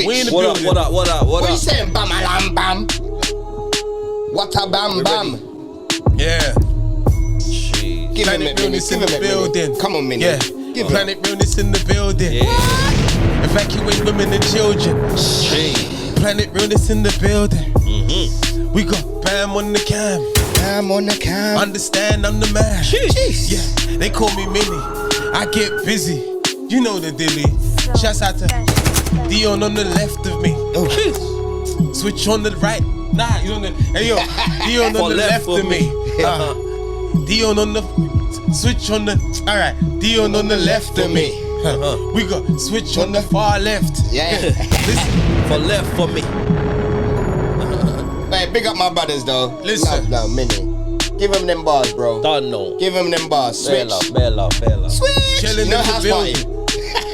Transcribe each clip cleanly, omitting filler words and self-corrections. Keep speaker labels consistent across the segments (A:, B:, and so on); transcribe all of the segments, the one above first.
A: switch.
B: We in the
C: What
B: building.
C: up?
A: What you saying? Bam, alam, bam. What a bam, bam.
B: Yeah.
C: Jeez.
A: Give him
B: Planet
A: it, Minnie.
B: Realness
A: Give
B: in
A: him
B: the
A: it, Minnie.
B: building.
A: Come on, Minnie.
B: Yeah.
A: Give him.
B: Planet Realness in the building.
C: Yeah.
B: Evacuate women and children.
C: Jeez.
B: Planet Realness in the building.
C: Mm-hmm.
B: We got Bam on the cam.
A: Bam on the cam.
B: Understand I'm the man.
A: Jeez.
B: Yeah, they call me Minnie. I get busy. You know the dilly. Shouts out to Dion on the left of me.
A: Oh.
B: Switch on the right. Nah, you on the. Hey yo, Dion on the left of me. Dion on the. Switch on the. Alright, Dion on the left of me. We got switch on the far left.
A: Yeah.
B: Listen.
C: For left for me.
A: Hey, big up my brothers though.
B: Listen.
A: No, Minnie. Give him them bars, bro.
C: Don't know.
A: Give him them bars.
C: Bare
A: Switch.
C: love.
A: Switch.
B: Chilling
A: No
B: in the
A: house
B: building.
A: party.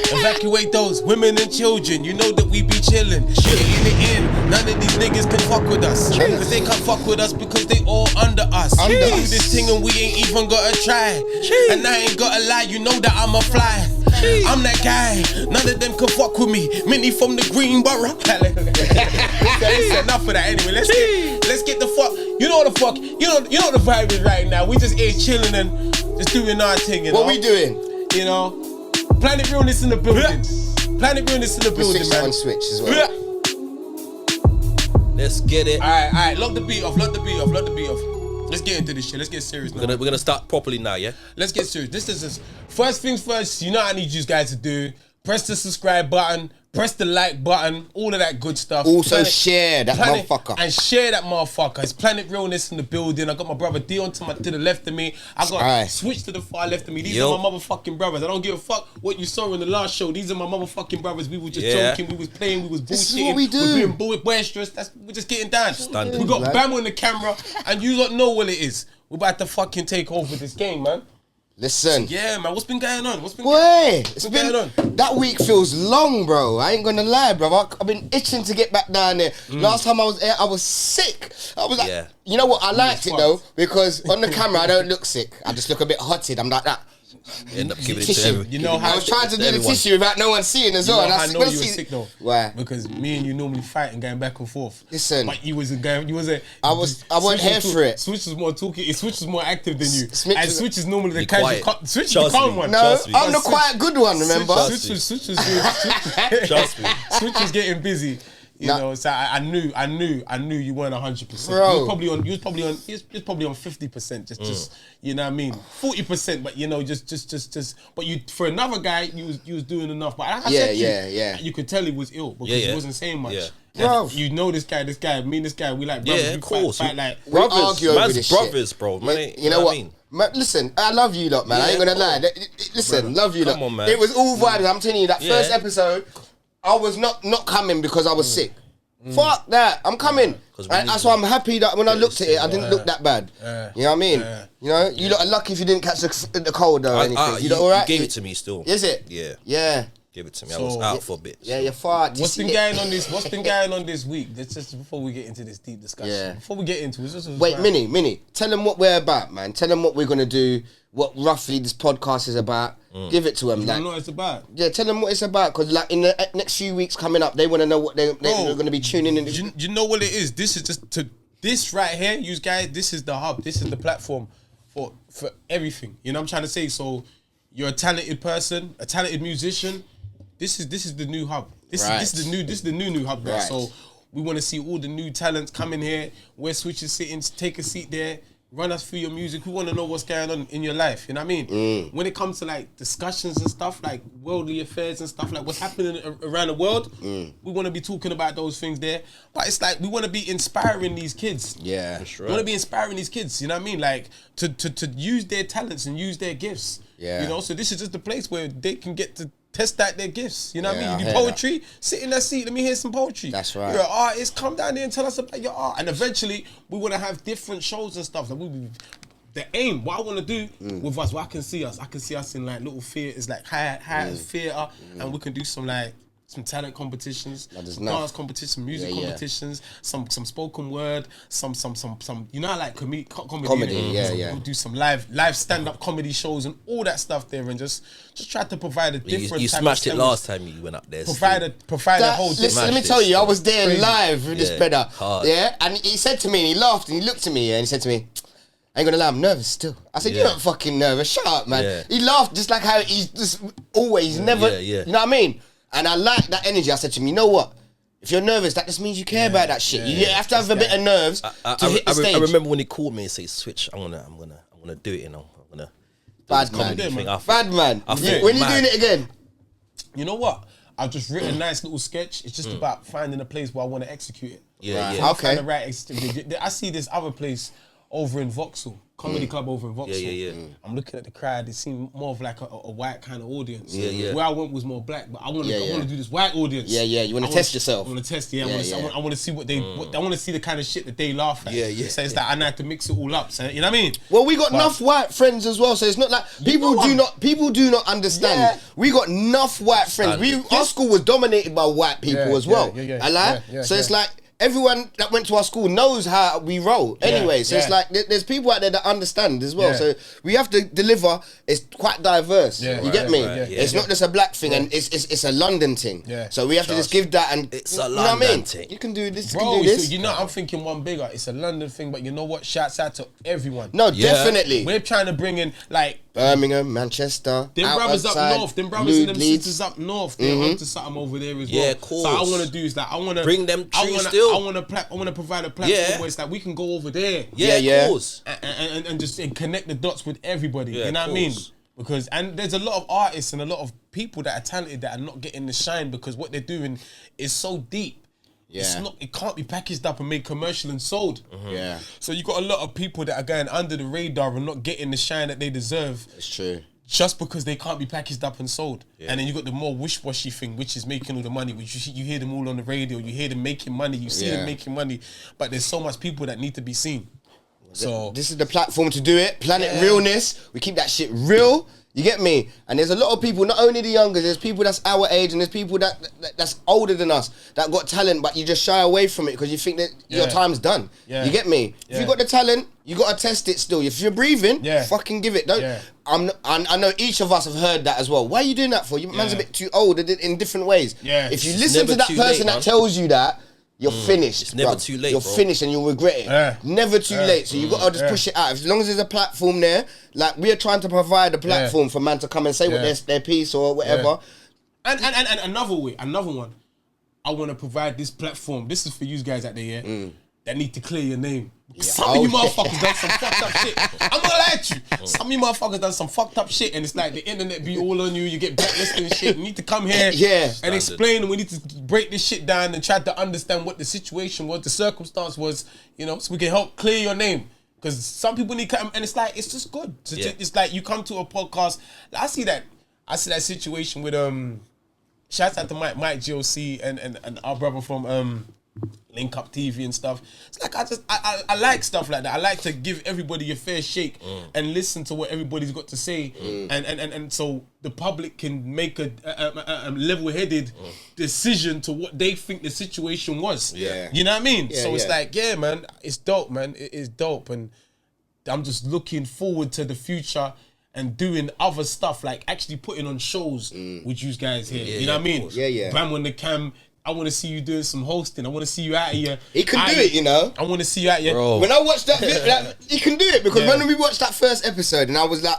B: Evacuate those women and children. You know that we be chillin'. Getting it in. None of these niggas can fuck with us. Cause they can't fuck with us because they all under us.
A: Under
B: They do
A: us.
B: this thing and we ain't even gotta try. And I ain't gotta lie, you know that I'm a fly. I'm that guy. None of them can fuck with me. Minnie from the green borough. Listen, enough of that anyway. Let's get the fuck. You know what the fuck. You know what the vibe is right now. We just here chilling and just doing our thing. You know?
A: What we doing?
B: You know, Planet Realness in the building. Planet Realness in the
A: We
B: building,
A: switch that
B: man.
A: on switch as well.
C: Let's get it.
B: Alright, lock the beat off. Let's get into this shit. Let's get serious now.
C: We're gonna start properly now, yeah?
B: Let's get serious. This is first things first. You know what I need you guys to do. Press the subscribe button. Press the like button. All of that good stuff.
A: Also share that motherfucker.
B: And share that motherfucker. It's Planet Realness in the building. I got my brother Dion to the left of me. I got
A: Aye.
B: Switch to the far left of me. These
C: Yo.
B: are my motherfucking brothers. I don't give a fuck what you saw in the last show. These are my motherfucking brothers. We were just joking. We was playing. We was bullshitting.
A: This is what we do.
B: We're being boisterous. We're just getting down.
C: Standard.
B: We got
A: Right.
B: Bam on the camera, and you don't know what it is. We're about to fucking take over this game, man.
A: Listen.
B: Yeah, man. What's been going on?
A: Boy, it's
B: going
A: been that week feels long, bro. I ain't gonna lie, bro. I've been itching to get back down there. Last time I was there, I was sick. I was like,
C: Yeah.
A: you know what? I liked it
B: fucked.
A: though because on the camera I don't look sick. I just look a bit hotted. I'm like that.
C: End up giving it to
A: Tissue.
C: everyone.
B: You know how
A: I was trying to do the
C: everyone.
A: tissue without no one seeing as well.
B: You know
A: And
B: how I know
A: when
B: you were
A: see-
B: sick though.
A: Why?
B: Because me and you normally fight and going back and forth.
A: Listen.
B: But you wasn't going. You wasn't.
A: I wasn't here for it.
B: Switch was more talking. Switch was more active than you.
A: Smith
B: And
A: was-
B: Switch is normally the
C: Be
B: casual.
C: quiet.
B: Switch is
C: Trust
B: the calm
C: me.
B: one.
A: No,
C: Trust me.
A: I'm the quiet good one. Remember?
C: Trust me.
B: Switch was
C: Trust me.
B: Switch was getting busy. You
A: Nah.
B: know, so I knew you weren't 100%.
A: Bro.
B: You was probably on 50%. Just you know what I mean, 40%. But you know, just. But you for another guy, you was doing enough. But like I said to you,
A: yeah.
B: you could tell he was ill because he wasn't saying much.
C: Yeah.
A: Bro.
B: You know this guy, me and this guy, we like brothers.
C: Yeah,
B: we
C: of course.
B: Fight like
A: We
C: Brothers,
A: argue over
C: man's
A: this
C: brothers,
A: shit.
C: bro. Man,
A: You know what?
C: I mean?
A: Man, listen, I love you lot, man. I ain't
C: Yeah,
A: gonna lie.
C: bro.
A: Listen, love you lot.
C: Come on, man.
A: It was all vibes. I'm telling you, that
C: Yeah.
A: first episode, I was not coming because I was sick. Fuck that. I'm coming.
C: 'Cause we
A: And
C: need
A: that's why I'm happy that when I looked at it, I
C: listen,
A: didn't look that bad. You know what I mean? You know, you lot are lucky if you didn't catch the cold or anything. You lot all right?
C: gave it to me still.
A: Is it?
C: Yeah.
A: Yeah.
C: Give it to me. I was out for a bit.
A: Yeah, you're fart.
B: What's been going on this week? That's just before we get into this deep discussion.
A: Yeah.
B: Before we get into it,
A: Wait, Minnie, tell them what we're about, man. Tell them what we're gonna do, what roughly this podcast is about. Give it to them.
B: I
A: Like,
B: don't know what it's about.
A: yeah, tell them what it's about, because like in the next few weeks coming up, they want to know what they're going to be tuning in.
B: You know what it is? This is this right here, you guys. This is the hub. This is the platform for everything. You know what I'm trying to say? So you're a talented person, a talented musician. This is the new hub. This is the new hub. Right.
A: Right.
B: So we want to see all the new talents come in here. Where Switch is sitting, take a seat there. Run us through your music. We want to know what's going on in your life. You know what I mean? When it comes to like discussions and stuff, like worldly affairs and stuff, like what's happening around the world, we want to be talking about those things there. But it's like we want to be inspiring these kids.
A: Yeah.
B: We want to be inspiring these kids. You know what I mean? Like to use their talents and use their gifts.
A: Yeah.
B: You know, so this is just a place where they can get to test out their gifts. You know what
A: Yeah,
B: I
A: I
B: mean? You
A: hear
B: do poetry, sit in that seat, let me hear some poetry.
A: That's right.
B: You're an artist, come down there and tell us about your art. And eventually, we want to have different shows and stuff. Like the aim, what I want to do with us, what I can see us in like little theaters, like high theater, and we can do some like some talent competitions,
A: there's
B: dance
A: enough.
B: competitions, music
A: Yeah, yeah.
B: competitions, some spoken word, some you know, like comedy,
A: Comedy, yeah.
B: We'll do some live stand-up comedy shows and all that stuff there, and just try to provide a different.
C: You
B: type
C: smashed
B: of
C: it last time you went up there.
B: Provide a whole.
A: Listen, let me
C: Smashed
A: tell
C: it,
A: you, I was there
B: Crazy.
A: live with this
C: Yeah,
A: brother.
C: hard.
A: Yeah, and he said to me, and he laughed, and he looked at me, and he said to me, I ain't gonna lie, I'm nervous still. I said,
C: Yeah.
A: you're not fucking nervous, shut up, man.
C: Yeah.
A: He laughed just like how he's just always, never,
C: yeah.
A: you know what I mean? And I like that energy. I said to him, you know what? If you're nervous, that just means you care about that shit. You have to have a bit of nerves to hit the stage.
C: I remember when he called me and said, "Switch, I'm gonna do it. You know, I'm gonna."
A: Bad
C: this comedy
A: man.
C: thing.
A: Bad man.
C: I feel
A: When you
C: mad.
A: doing it again?
B: You know what? I've just written a nice little sketch. It's just about finding a place where I want to execute it.
C: Yeah,
A: Right.
C: yeah.
A: Okay.
B: Find the right I see this other place over in Vauxhall, comedy club over in Vauxhall.
C: Yeah.
B: I'm looking at the crowd. It seemed more of like a white kind of audience.
C: Yeah.
B: Where I went was more black, but I want to
A: Yeah.
B: do this white audience.
A: Yeah. You want to test yourself.
B: I want to test. Yeah,
A: Yeah.
B: I want to see what they. I want to see the kind of shit that they laugh at.
C: Yeah.
B: So it's like I have to mix it all up. So you know what I mean?
A: Well, we got enough white friends as well, so it's not like people do not understand.
B: Yeah.
A: We got enough white friends. Our school was dominated by white people
B: Yeah,
A: as well.
B: yeah.
A: I lie.
B: Yeah,
A: So it's
B: yeah.
A: like everyone that went to our school knows how we roll. Anyway, so it's
B: yeah.
A: like there's people out there that understand as well.
B: Yeah.
A: So we have to deliver. It's quite diverse.
B: Yeah,
A: You get me?
C: right, yeah.
A: It's not just a black thing, and it's a London thing.
B: Yeah.
A: So we have to just give that, and
C: It's
A: you
C: a
A: know what I
C: London
A: mean?
C: thing.
A: You can do this.
B: Bro,
A: you can do
B: so
A: this.
B: you know, I'm thinking one bigger. It's a London thing, but you know what? Shouts out to everyone.
A: No,
C: Yeah.
A: definitely.
B: We're trying to bring in like
A: Birmingham, Manchester,
B: them
A: out
B: brothers
A: outside,
B: up north, them brothers and them
A: Leeds.
B: sisters up north. They're onto something over there as well.
C: Yeah, of course.
B: So I want to do is that I want to
C: Bring them
B: I
C: trees
B: wanna,
C: still.
B: I want to provide a platform
C: Yeah.
B: where it's like we can go over there.
C: Yeah,
A: Yeah.
C: of course.
B: And just connect the dots with everybody.
C: Yeah,
B: you know
C: of
B: what I mean?
C: course.
B: Because there's a lot of artists and a lot of people that are talented that are not getting the shine because what they're doing is so deep.
A: Yeah.
B: It can't be packaged up and made commercial and sold.
A: Yeah,
B: So you got a lot of people that are going under the radar and not getting the shine that they deserve
A: it's true.
B: just because they can't be packaged up and sold. And then you got the more wish-washy thing, which is making all the money, which you hear them all on the radio, you hear them making money, you see
A: Yeah.
B: them making money, but there's so much people that need to be seen. So
A: This is the platform to do it. Planet Realness. We keep that shit real. You get me? And there's a lot of people, not only the younger, there's people that's our age and there's people that's older than us that got talent, but you just shy away from it because you think that your time's done.
B: Yeah.
A: You get me? If
B: Yeah.
A: you got the talent, you got to test it still. If you're breathing, fucking give it. Don't.
B: Yeah.
A: I know each of us have heard that as well. Why are you doing that for? You man's a
B: Yeah.
A: bit too old in different ways.
B: Yeah.
A: If you
C: It's
A: listen to
C: never
A: that
C: too
A: person
C: late,
A: that
C: man.
A: tells you that, you're finished.
C: It's never
A: bruv.
C: too late,
A: You're
C: bro.
A: finished and you'll regret it.
B: Yeah.
A: Never too late. So you got to just push it out. As long as there's a platform there, like we're trying to provide a platform for man to come and say what their piece or whatever.
B: And another one. I want to provide this platform. This is for you guys out there, that need to clear your name. Some of you motherfuckers done some fucked up shit. I'm gonna lie to you. Some of you motherfuckers done some fucked up shit, and it's like the internet be all on you. You get blacklisted and shit. You need to come here and explain, and we need to break this shit down and try to understand what the situation was, the circumstance was, you know, so we can help clear your name. Because some people need, and it's like it's just good. It's like you come to a podcast. I see that situation with shouts out to Mike GOC and our brother from Link Up TV and stuff. It's like I like stuff like that. I like to give everybody a fair shake and listen to what everybody's got to say, and so the public can make a level-headed decision to what they think the situation was.
A: Yeah.
B: You know what I mean?
A: Yeah,
B: so it's
A: yeah.
B: like, yeah, man, it's dope, man. It is dope, and I'm just looking forward to the future and doing other stuff, like actually putting on shows with you guys here. You know what I mean?
A: Yeah, yeah.
B: Bam on the cam. I want to see you doing some hosting. I want to see you out here.
A: He can do it, you know.
B: I want to see you out here.
C: Bro.
A: When I watched that video, he can do it because when we watched that first episode, and I was like,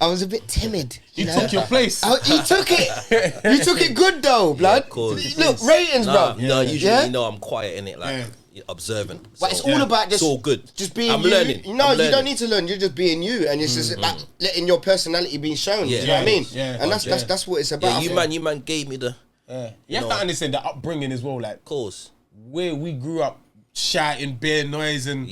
A: I was a bit timid.
B: You took your place.
A: He took it. You took it good though, blood.
C: of course.
A: Look, ratings, bro.
C: No, usually
A: Yeah?
C: you know I'm quiet in it, like observant.
A: But it's
C: So,
A: all about just
C: it's all good.
A: Just being
C: I'm
A: you.
C: learning.
A: No,
C: I'm
A: you don't
C: learning.
A: need to learn. You're just being you, and it's just about letting your personality be shown.
C: Yeah.
A: You know what I mean?
B: Yeah.
A: And that's what it's about.
C: Yeah, you man gave me the
B: You have to understand the upbringing as well, like
C: course.
B: where we grew up. shouting, bare noise, and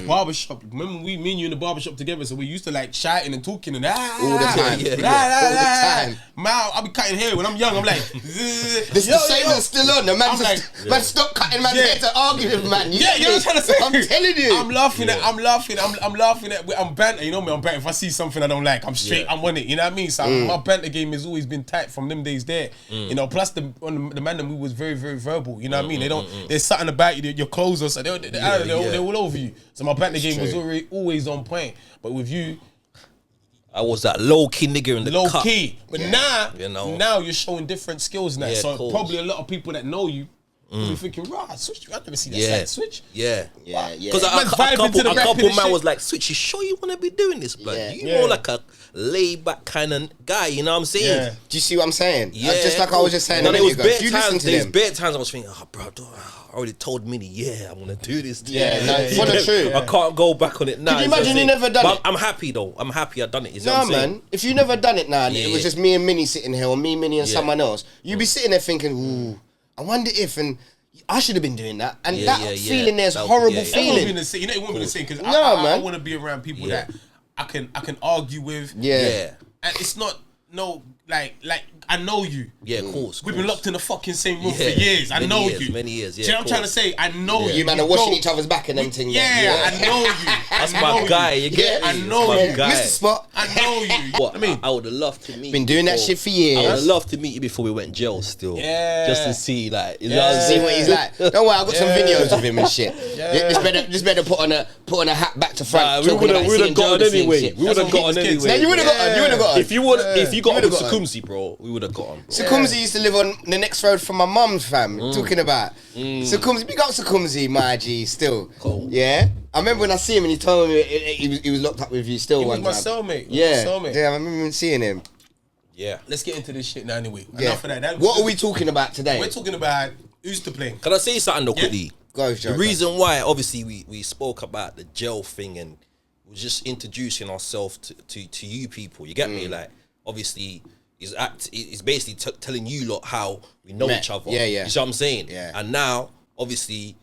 B: barbershop. Remember me and you in the barbershop together, so we used to like shouting and talking and
A: all the time.
B: all the time. Man, I'll be cutting hair when I'm young. I'm like,
A: this the same is still on. The man man, stop cutting man's hair to argue with man.
B: You know what I'm trying to say?
A: I'm telling you.
B: I'm laughing at. I'm banter. You know me. I'm banter. If I see something I don't like, I'm straight. I'm on it. You know what I mean? So my banter game has always been tight from them days there. You know, plus the man that we was very, very verbal. You know what I mean? They don't. There's something about you. Your clothes or so they're all over you. So my banter game was always on point. But with you,
C: I was that low key nigga in the
B: low
C: cut.
B: key. But now, now you're showing different skills now.
C: Yeah,
B: so probably a lot of people that know you will be thinking, right, Switch, I never see that side Switch.
C: Because a couple man was like, Switch, you sure you want to be doing this, blood? You more like a laid back kind of guy, you know what I'm saying?
A: Do you see what I'm saying?
C: Yeah.
A: Just like I was just saying.
C: No, there was
A: bare
C: times I was thinking, oh, bro, I already told Minnie, I'm gonna do this.
A: For the truth.
C: I can't go back on it now.
A: Could you imagine you never done it?
C: I'm happy though. I'm happy I done it. You know what I'm saying?
A: Man. If you never done it now, and it was just me and Minnie sitting here, or me, Minnie, and someone else, you'd be sitting there thinking, ooh, I wonder if, and I should have been doing that. And that feeling there's horrible feeling.
B: You know, it won't be the same because I want to be around people that I can argue with.
A: Yeah.
B: And it's not like I know you.
C: Yeah, of course.
B: We've been locked in the fucking same room for years. I know you.
C: Many years, yeah.
B: See what I'm trying to say? I know you.
A: You man are washing each other's back and them things.
B: Yeah, I know you.
C: That's my guy. You get me?
B: I know you.
A: Mr. Spot.
B: I know you.
C: What? I mean, I would have loved to meet.
A: Been doing that shit for years.
C: I would have loved to meet you before we went jail. Still, just to see like, you know,
A: see what he's like. Don't worry, I've got some videos of him and shit. This better put on a hat back to front.
C: We would have got on anyway. We would have got on anyway.
A: No, you would have got on. You would have got on.
C: If you got on with Sukumsi, bro, we would have got on.
A: Sukumsi used to live on the next road from my mum's fam. Talking about Sukumsi, big up Sukumsi, my G. Still, yeah. I remember when I see him and he told me he was locked up with you. Still, one time.
B: He was my cellmate.
A: Yeah, I remember seeing him.
C: Yeah.
B: Let's get into this shit now anyway. Enough of that.
A: What are we talking about today?
B: We're talking about who's to blame.
C: Can I say something though quickly?
A: Go, Joe.
C: The reason why, obviously, we spoke about the jail thing and we're just introducing ourselves to you people. You get me? Like, obviously, he's basically telling you lot how we know each other.
A: Yeah.
C: You see what I'm saying?
A: Yeah.
C: And now, obviously,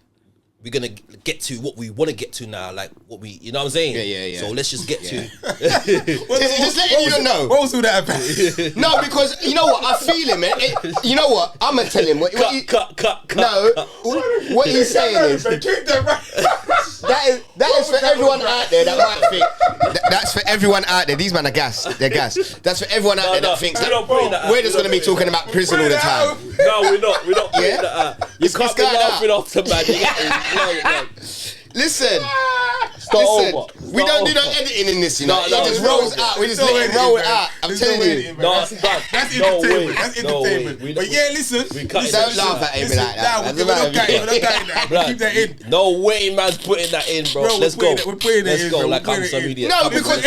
C: we're gonna get to what we want to get to now, like what we, you know what I'm saying?
A: Yeah.
C: So let's just get to.
A: Just letting you know.
B: What was all that about?
A: No, because you know what, I feel him, man. You know what, I'ma tell him what.
C: Cut.
A: No, what he's saying is that is for everyone out there that might think. That's for everyone out there. These men are gas. They're gas. That's for everyone out there that thinks that we're just gonna be talking about prison all the time.
C: No, we're not. We're not putting that out. You can't be laughing off the man. No. Listen.
A: Listen, we don't do no editing in this, you know. It just rolls out. We just let it roll out. I'm telling you.
B: That's entertainment. That's entertainment. But yeah, listen.
A: Don't laugh at him like that.
B: We're not cutting that. Keep that in.
C: No way, man's putting that in, bro. Let's go.
B: We're putting that in.
C: Let's go. Like I'm some idiot.
A: No, because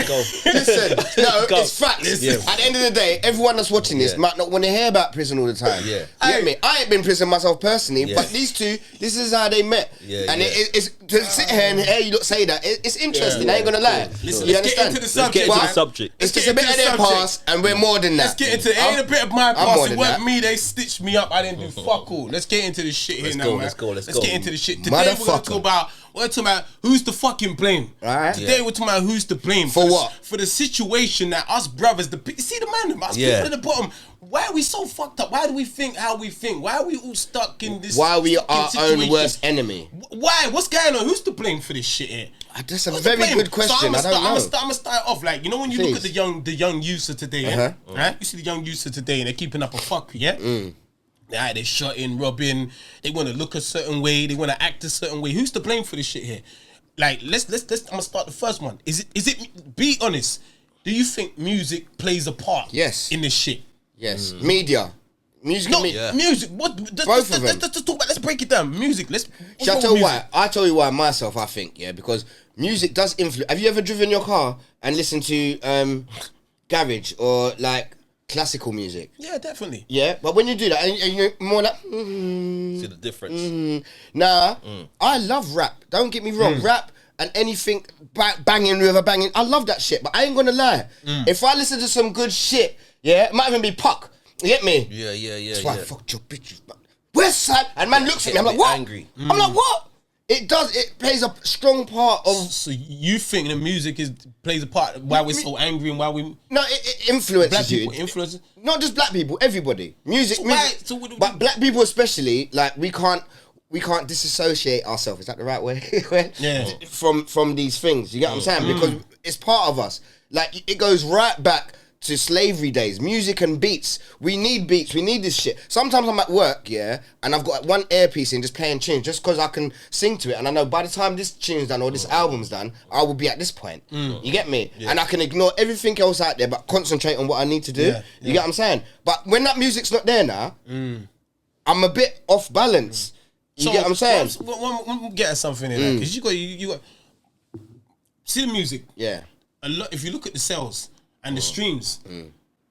A: listen, it's facts. At the end of the day, everyone that's watching this might not want to hear about prison all the time.
C: Yeah.
A: You get me? I ain't been in prison myself personally, but these two, this is how they met. And it's to sit here and hear you not say that. It's interesting. I ain't gonna lie.
B: Listen,
A: you
B: let's
A: understand?
B: get into the subject.
A: It's just a bit of their past, and we're more than that.
B: Let's get into it. Ain't a bit of my past. It wasn't me. They stitched me up. I didn't do fuck all. Let's get into this shit here now, man.
C: Let's go.
B: Let's get into the shit. Today we're talking about who's to fucking blame.
A: Alright.
B: Today we're talking about who's to blame
A: for what?
B: For the situation that us brothers, see the man, us people at the bottom. Why are we so fucked up? Why do we think how we think? Why are we all stuck in this?
A: Why are we our
B: situation?
A: own worst enemy?
B: Why? What's going on? Who's to blame for this shit here?
A: That's a very good question.
B: So I'm gonna start off like, you know, when you look at the young youths of today, right? You see the young youths of today and they're keeping up a fuck, yeah. They're shutting, robbing. They want to look a certain way. They want to act a certain way. Who's to blame for this shit here? Like, let's. I'm gonna start the first one. Is it? Be honest. Do you think music plays a part?
A: Yes.
B: In this shit.
A: Yes. Media. Music.
B: Music. What?
A: Both of them.
B: Let's talk about. Let's break it down. Music.
A: Shall I tell you why? I tell you why myself. I think because music does influence. Have you ever driven your car and listened to garage or like classical music?
B: Yeah, definitely.
A: Yeah, but when you do that, and you're more like,
C: see the difference.
A: Nah, I love rap. Don't get me wrong, rap and anything banging with a banging. I love that shit, but I ain't gonna lie. If I listen to some good shit, it might even be Puck. You get me?
C: Yeah.
A: That's why I fucked your bitches. West side, and man looks at me. I'm like, what?
C: Angry.
A: I'm like, what? It does. It plays a strong part of.
B: So you think the music plays a part why we're so angry and why we
A: No, it influences
B: black
A: you.
B: people influence.
A: Not just black people, everybody. Music,
B: So
A: music. But black people especially, like we can't disassociate ourselves. Is that the right way?
B: Yeah.
A: From these things, you get what I'm saying? Because it's part of us. Like it goes right back to slavery days. Music and beats. We need beats. We need this shit. Sometimes I'm at work, yeah, and I've got one earpiece in just playing tunes just because I can sing to it, and I know by the time this tune's done or this album's done, I will be at this point. You get me? Yeah. And I can ignore everything else out there, but concentrate on what I need to do. You get what I'm saying? But when that music's not there now, I'm a bit off balance. You get what I'm saying?
B: One get at something in there because you got see the music.
A: Yeah.
B: A lot. If you look at the sales and the streams,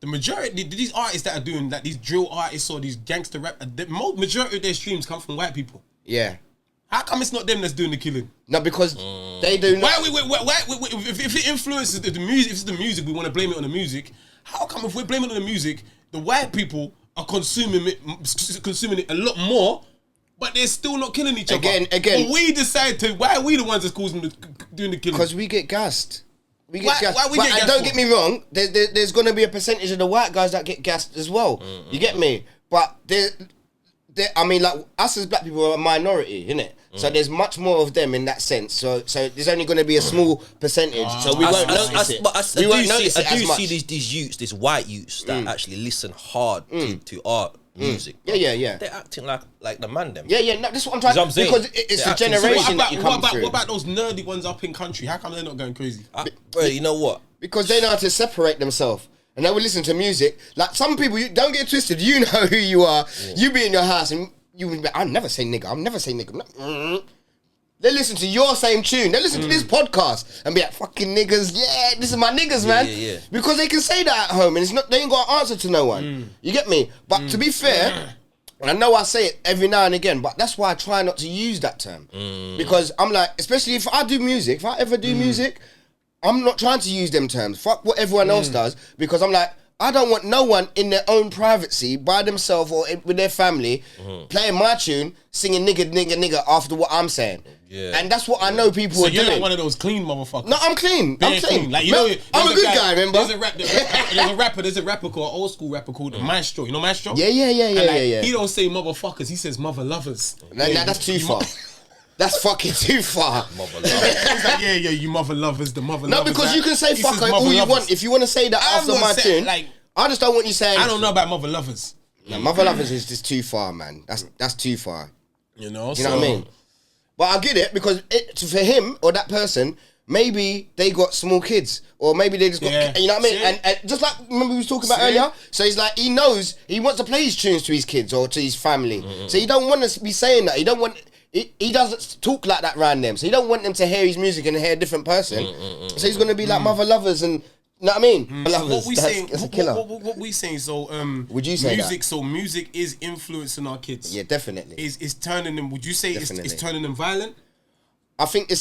B: the majority these artists that are doing like these drill artists or these gangster rap, the majority of their streams come from white people.
A: Yeah.
B: How come it's not them that's doing the killing?
A: No, because they do.
B: Why if it influences the music, if it's the music, we want to blame it on the music. How come if we're blaming it on the music, the white people are consuming it a lot more? But they're still not killing each other.
A: Again.
B: But we decide to. Why are we the ones that's causing doing the killing?
A: Because we get gassed. We get gassed.
B: Why we
A: but
B: get gassed
A: don't
B: for?
A: get me wrong. There's going to be a percentage of the white guys that get gassed as well. You get me? But I mean, like us as black people are a minority, innit? So there's much more of them in that sense. So there's only going to be a small percentage. So we won't notice it.
C: But I
A: We won't
C: do
A: notice it as much.
C: see these youths, these white youths that actually listen hard to art music.
A: Yeah.
C: They're acting like the man them.
A: Yeah. No, that's what I'm trying.
C: You know what I'm saying?
A: Because it's
C: They're
A: a
C: acting-
A: generation
B: what
A: that you come through.
B: what about those nerdy ones up in country? How come they're not going crazy?
C: Bro, you know what?
A: Because they know how to separate themselves. And they will listen to music. Like some people, you don't get twisted. You know who you are. You be in your house and you will be like, I'll never say nigga. I'll never say nigga. They listen to your same tune. They listen to this podcast and be like, fucking niggas. Yeah, this is my niggas, man.
C: Yeah.
A: Because they can say that at home and it's not. They ain't got an answer to no one. You get me? But to be fair, and I know I say it every now and again, but that's why I try not to use that term. Because I'm like, especially if I do music, if I ever do music, I'm not trying to use them terms. Fuck what everyone else does. Because I'm like, I don't want no one in their own privacy, by themselves or with their family, playing my tune, singing nigga after what I'm saying.
C: Yeah.
A: And that's what I know people
B: So
A: are
B: you're
A: doing.
B: like one of those clean motherfuckers.
A: No, I'm clean. I'm clean.
B: Like you know,
A: I'm a good guy, remember?
B: There's a rapper called old school rapper called Maestro. You know Maestro?
A: Yeah.
B: He don't say motherfuckers. He says mother lovers.
A: Nah, that's too far. That's fucking too far.
C: Mother love.
B: He's like, yeah, you mother lovers, the mother lovers.
A: No, because you can say
B: He
A: fuck
B: says
A: all
B: mother
A: you
B: lovers.
A: want. If you want to say that
B: I'm
A: after
B: not
A: my
B: saying,
A: tune,
B: like,
A: I just don't want you saying.
B: I don't know about mother lovers.
A: No, mother lovers is just too far, man. That's too far.
B: You know
A: what I mean? But I get it because for him or that person, maybe they got small kids or maybe they just got, you know what I mean? And just like remember we was talking about earlier. So he's like, he knows he wants to play his tunes to his kids or to his family. So he don't want to be saying that. He don't want. He doesn't talk like that around them. So he don't want them to hear his music and hear a different person. So he's gonna be like mother lovers and. You know what I mean?
B: What we saying?
A: That's a killer.
B: What we saying? So
A: would you say
B: music?
A: that?
B: So music is influencing our kids.
A: Yeah, definitely.
B: Is turning them. Would you say it's turning them violent?
A: I think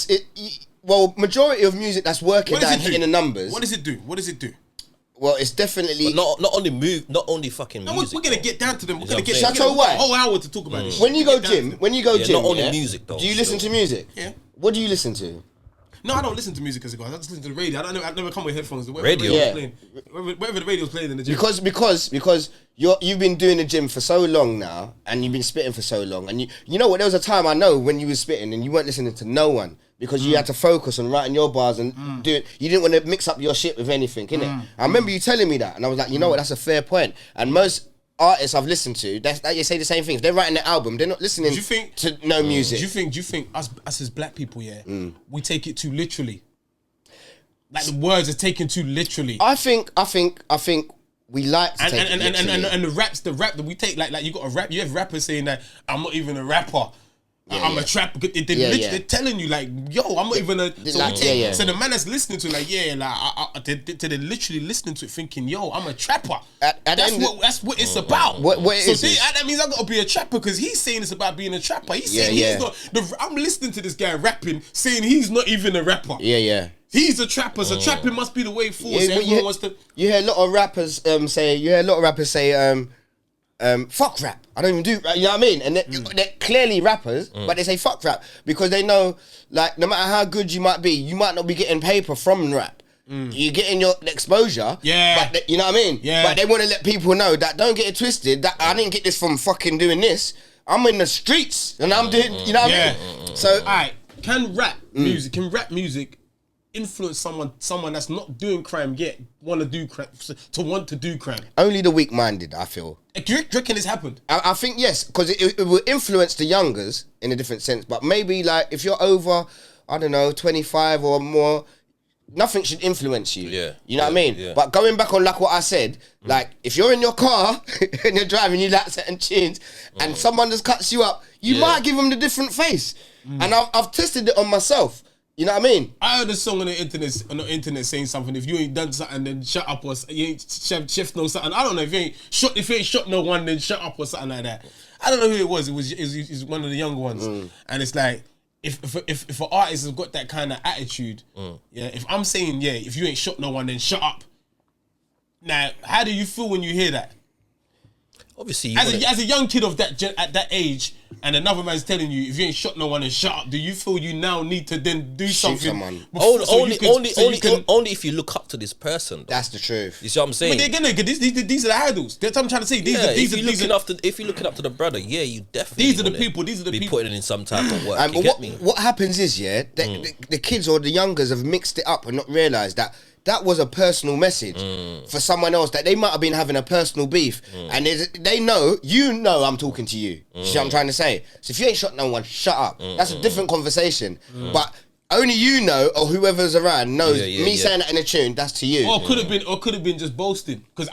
A: well, majority of music that's working
B: What does
A: that and
B: it
A: hitting
B: do?
A: the numbers.
B: What does it do? What does it do?
A: Well, it's definitely
C: But not only fucking
B: No,
C: music.
B: we're gonna get down to them. We're gonna get.
A: Shall I tell you why?
B: A whole hour to talk about this.
A: when you go
B: Get down to
A: gym.
B: them.
A: When you go gym,
C: not only music though.
A: Do you listen to music?
B: Yeah.
A: What do you listen to?
B: No, I don't listen to music as a guy. I just listen to the radio. I never come with headphones. Wherever
C: Radio?
B: The radio's
A: Yeah.
B: playing, wherever the radio's playing in the gym.
A: Because you've been doing the gym for so long now, and you've been spitting for so long, and you know what? There was a time I know when you were spitting and you weren't listening to no one because you had to focus on writing your bars and doing. You didn't want to mix up your shit with anything, innit? I remember you telling me that, and I was like, you know what? That's a fair point. And most artists I've listened to, they say the same thing. If they're writing an album, they're not listening to no music.
B: Do you think us as black people, we take it too literally? Like the words are taken too literally.
A: I think we like to take it literally.
B: And the rap that we take like you got a rap. You have rappers saying that I'm not even a rapper. I'm a trapper. They're telling you like, yo, I'm not even a. So,
A: like,
B: so the man that's listening to they're literally listening to it, thinking, yo, I'm a trapper. That's what it's about.
A: What is this?
B: That means I gotta be a trapper because he's saying it's about being a trapper. He's saying he's not. I'm listening to this guy rapping, saying he's not even a rapper.
A: Yeah.
B: He's a trapper, so trapping must be the way forward. So everyone wants to.
A: You hear a lot of rappers say. fuck rap. I don't even do rap, you know what I mean? And they're clearly rappers, but they say fuck rap because they know, like, no matter how good you might be, you might not be getting paper from rap. You're getting your exposure, but you know what I mean?
B: Yeah.
A: But they want to let people know that don't get it twisted, that I didn't get this from fucking doing this. I'm in the streets and I'm doing, you know what I mean? So,
B: alright, can rap music influence someone that's not doing crime yet want to do crime?
A: Only the weak-minded, I feel.
B: Do you reckon this happened?
A: I think yes, because it will influence the youngers in a different sense. But maybe like if you're over, I don't know, 25 or more, nothing should influence you.
C: Yeah.
A: You know what I mean?
C: Yeah.
A: But going back on like what I said, like if you're in your car and you're driving, you like certain tunes, and someone just cuts you up, you might give them the different face. And I've tested it on myself. You know what I mean?
B: I heard a song on the internet saying something. If you ain't done something, then shut up, or you ain't chef no something. I don't know if you ain't shot no one, then shut up or something like that. I don't know who it was. It was one of the younger ones, and it's like if an artist has got that kind of attitude, if I'm saying if you ain't shot no one, then shut up. Now, how do you feel when you hear that?
C: Obviously,
B: as a young kid of at that age, and another man's telling you if you ain't shot no one and shut up, do you feel you now need to then do something?
A: Someone.
C: Only if you look up to this person. Though.
A: That's the truth.
C: You see what I'm saying?
B: But these are the idols. That's what I'm trying to say.
C: If you looking up to the brother, you definitely.
B: These are the people.
C: Be putting in some type of work. But
A: what happens is the kids or the youngers have mixed it up and not realised that was a personal message for someone else that they might have been having a personal beef, and they know, I'm talking to you. You see what I'm trying to say? So if you ain't shot no one, shut up. That's a different conversation. But only you know, or whoever's around knows. Saying that in a tune, that's to you.
B: Or could have been just boasting because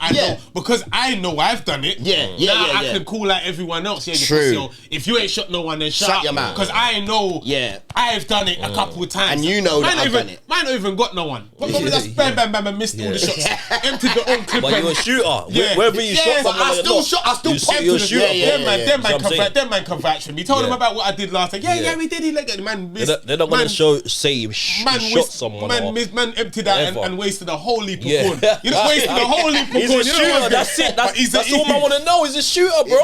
B: I know I've done it. I can call out everyone else.
A: True.
B: If you ain't shot no one, then shut up
A: your mouth.
B: Because I know. I've done it a couple of times,
A: and you know that I've done it.
B: Mine not even got no one. Probably just bam, and missed all the shots. Emptied the own clip.
C: But you're a shooter. Wherever you shot someone,
B: I still point to the shooter. Them man come vouch for me. Told him about what I did last time. We did. He like man missed.
C: They're not gonna say you shot someone.
B: Man emptied out and wasted a whole heap of corn. You just wasted a whole heap of corn.
C: He's a shooter. That's it. That's all I want to know. He's a shooter, bro.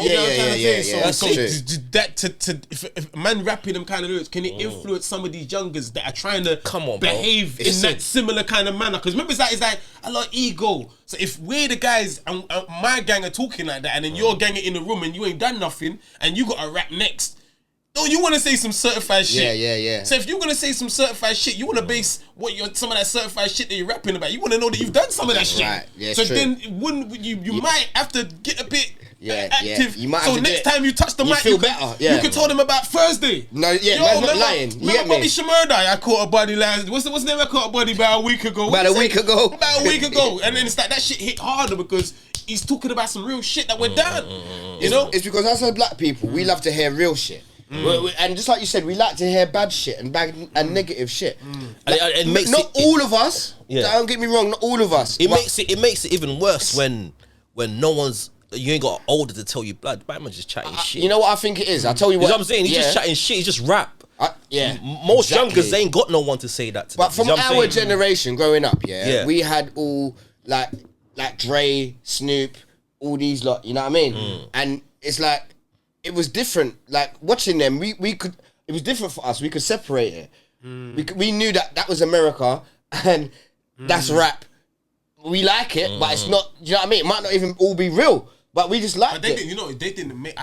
A: So
B: if a man rapping them kind of lyrics, can it influence some of these youngers that are trying to behave in that similar kind of manner? Because remember, it's like a lot of ego. So if we're the guys and my gang are talking like that, and then your gang are in the room and you ain't done nothing, and you got to rap next. No, you want to say some certified shit.
A: Yeah.
B: So if you're going to say some certified shit, you want to base some of that certified shit that you're rapping about. You want to know that you've done some of that shit.
A: Right. Yeah,
B: so
A: true.
B: then you might have to get a bit active.
A: You might
B: so
A: have to
B: next time you touch the mic,
A: feel better.
B: You can tell them about Thursday.
A: No, man's not lying.
B: Remember Bobby Shmurda? I caught a body last. What's the name? I caught a body about a week ago.
A: About a week ago.
B: And then it's like that shit hit harder because he's talking about some real shit that went down. You know?
A: It's because us as black people, we love to hear real shit. And just like you said, we like to hear bad shit and negative shit.
C: It makes
A: not all of us. Don't get me wrong, not all of us.
C: It makes it even worse when no one's. You ain't got older to tell you, blood. Batman just chatting shit.
A: You know what I think it is? I'll tell you what.
C: You know what I'm saying? He's just chatting shit. He's just rap. Most
A: exactly.
C: youngers, they ain't got no one to say that to.
A: But
C: them.
A: from our generation growing up, we had all like Dre, Snoop, all these lot. You know what I mean? And it's like it was different. Like watching them, we could. It was different for us. We could separate it. We knew that was America and that's rap. We like it, but it's not. You know what I mean? It might not even all be real, but we just like it.
B: They didn't make.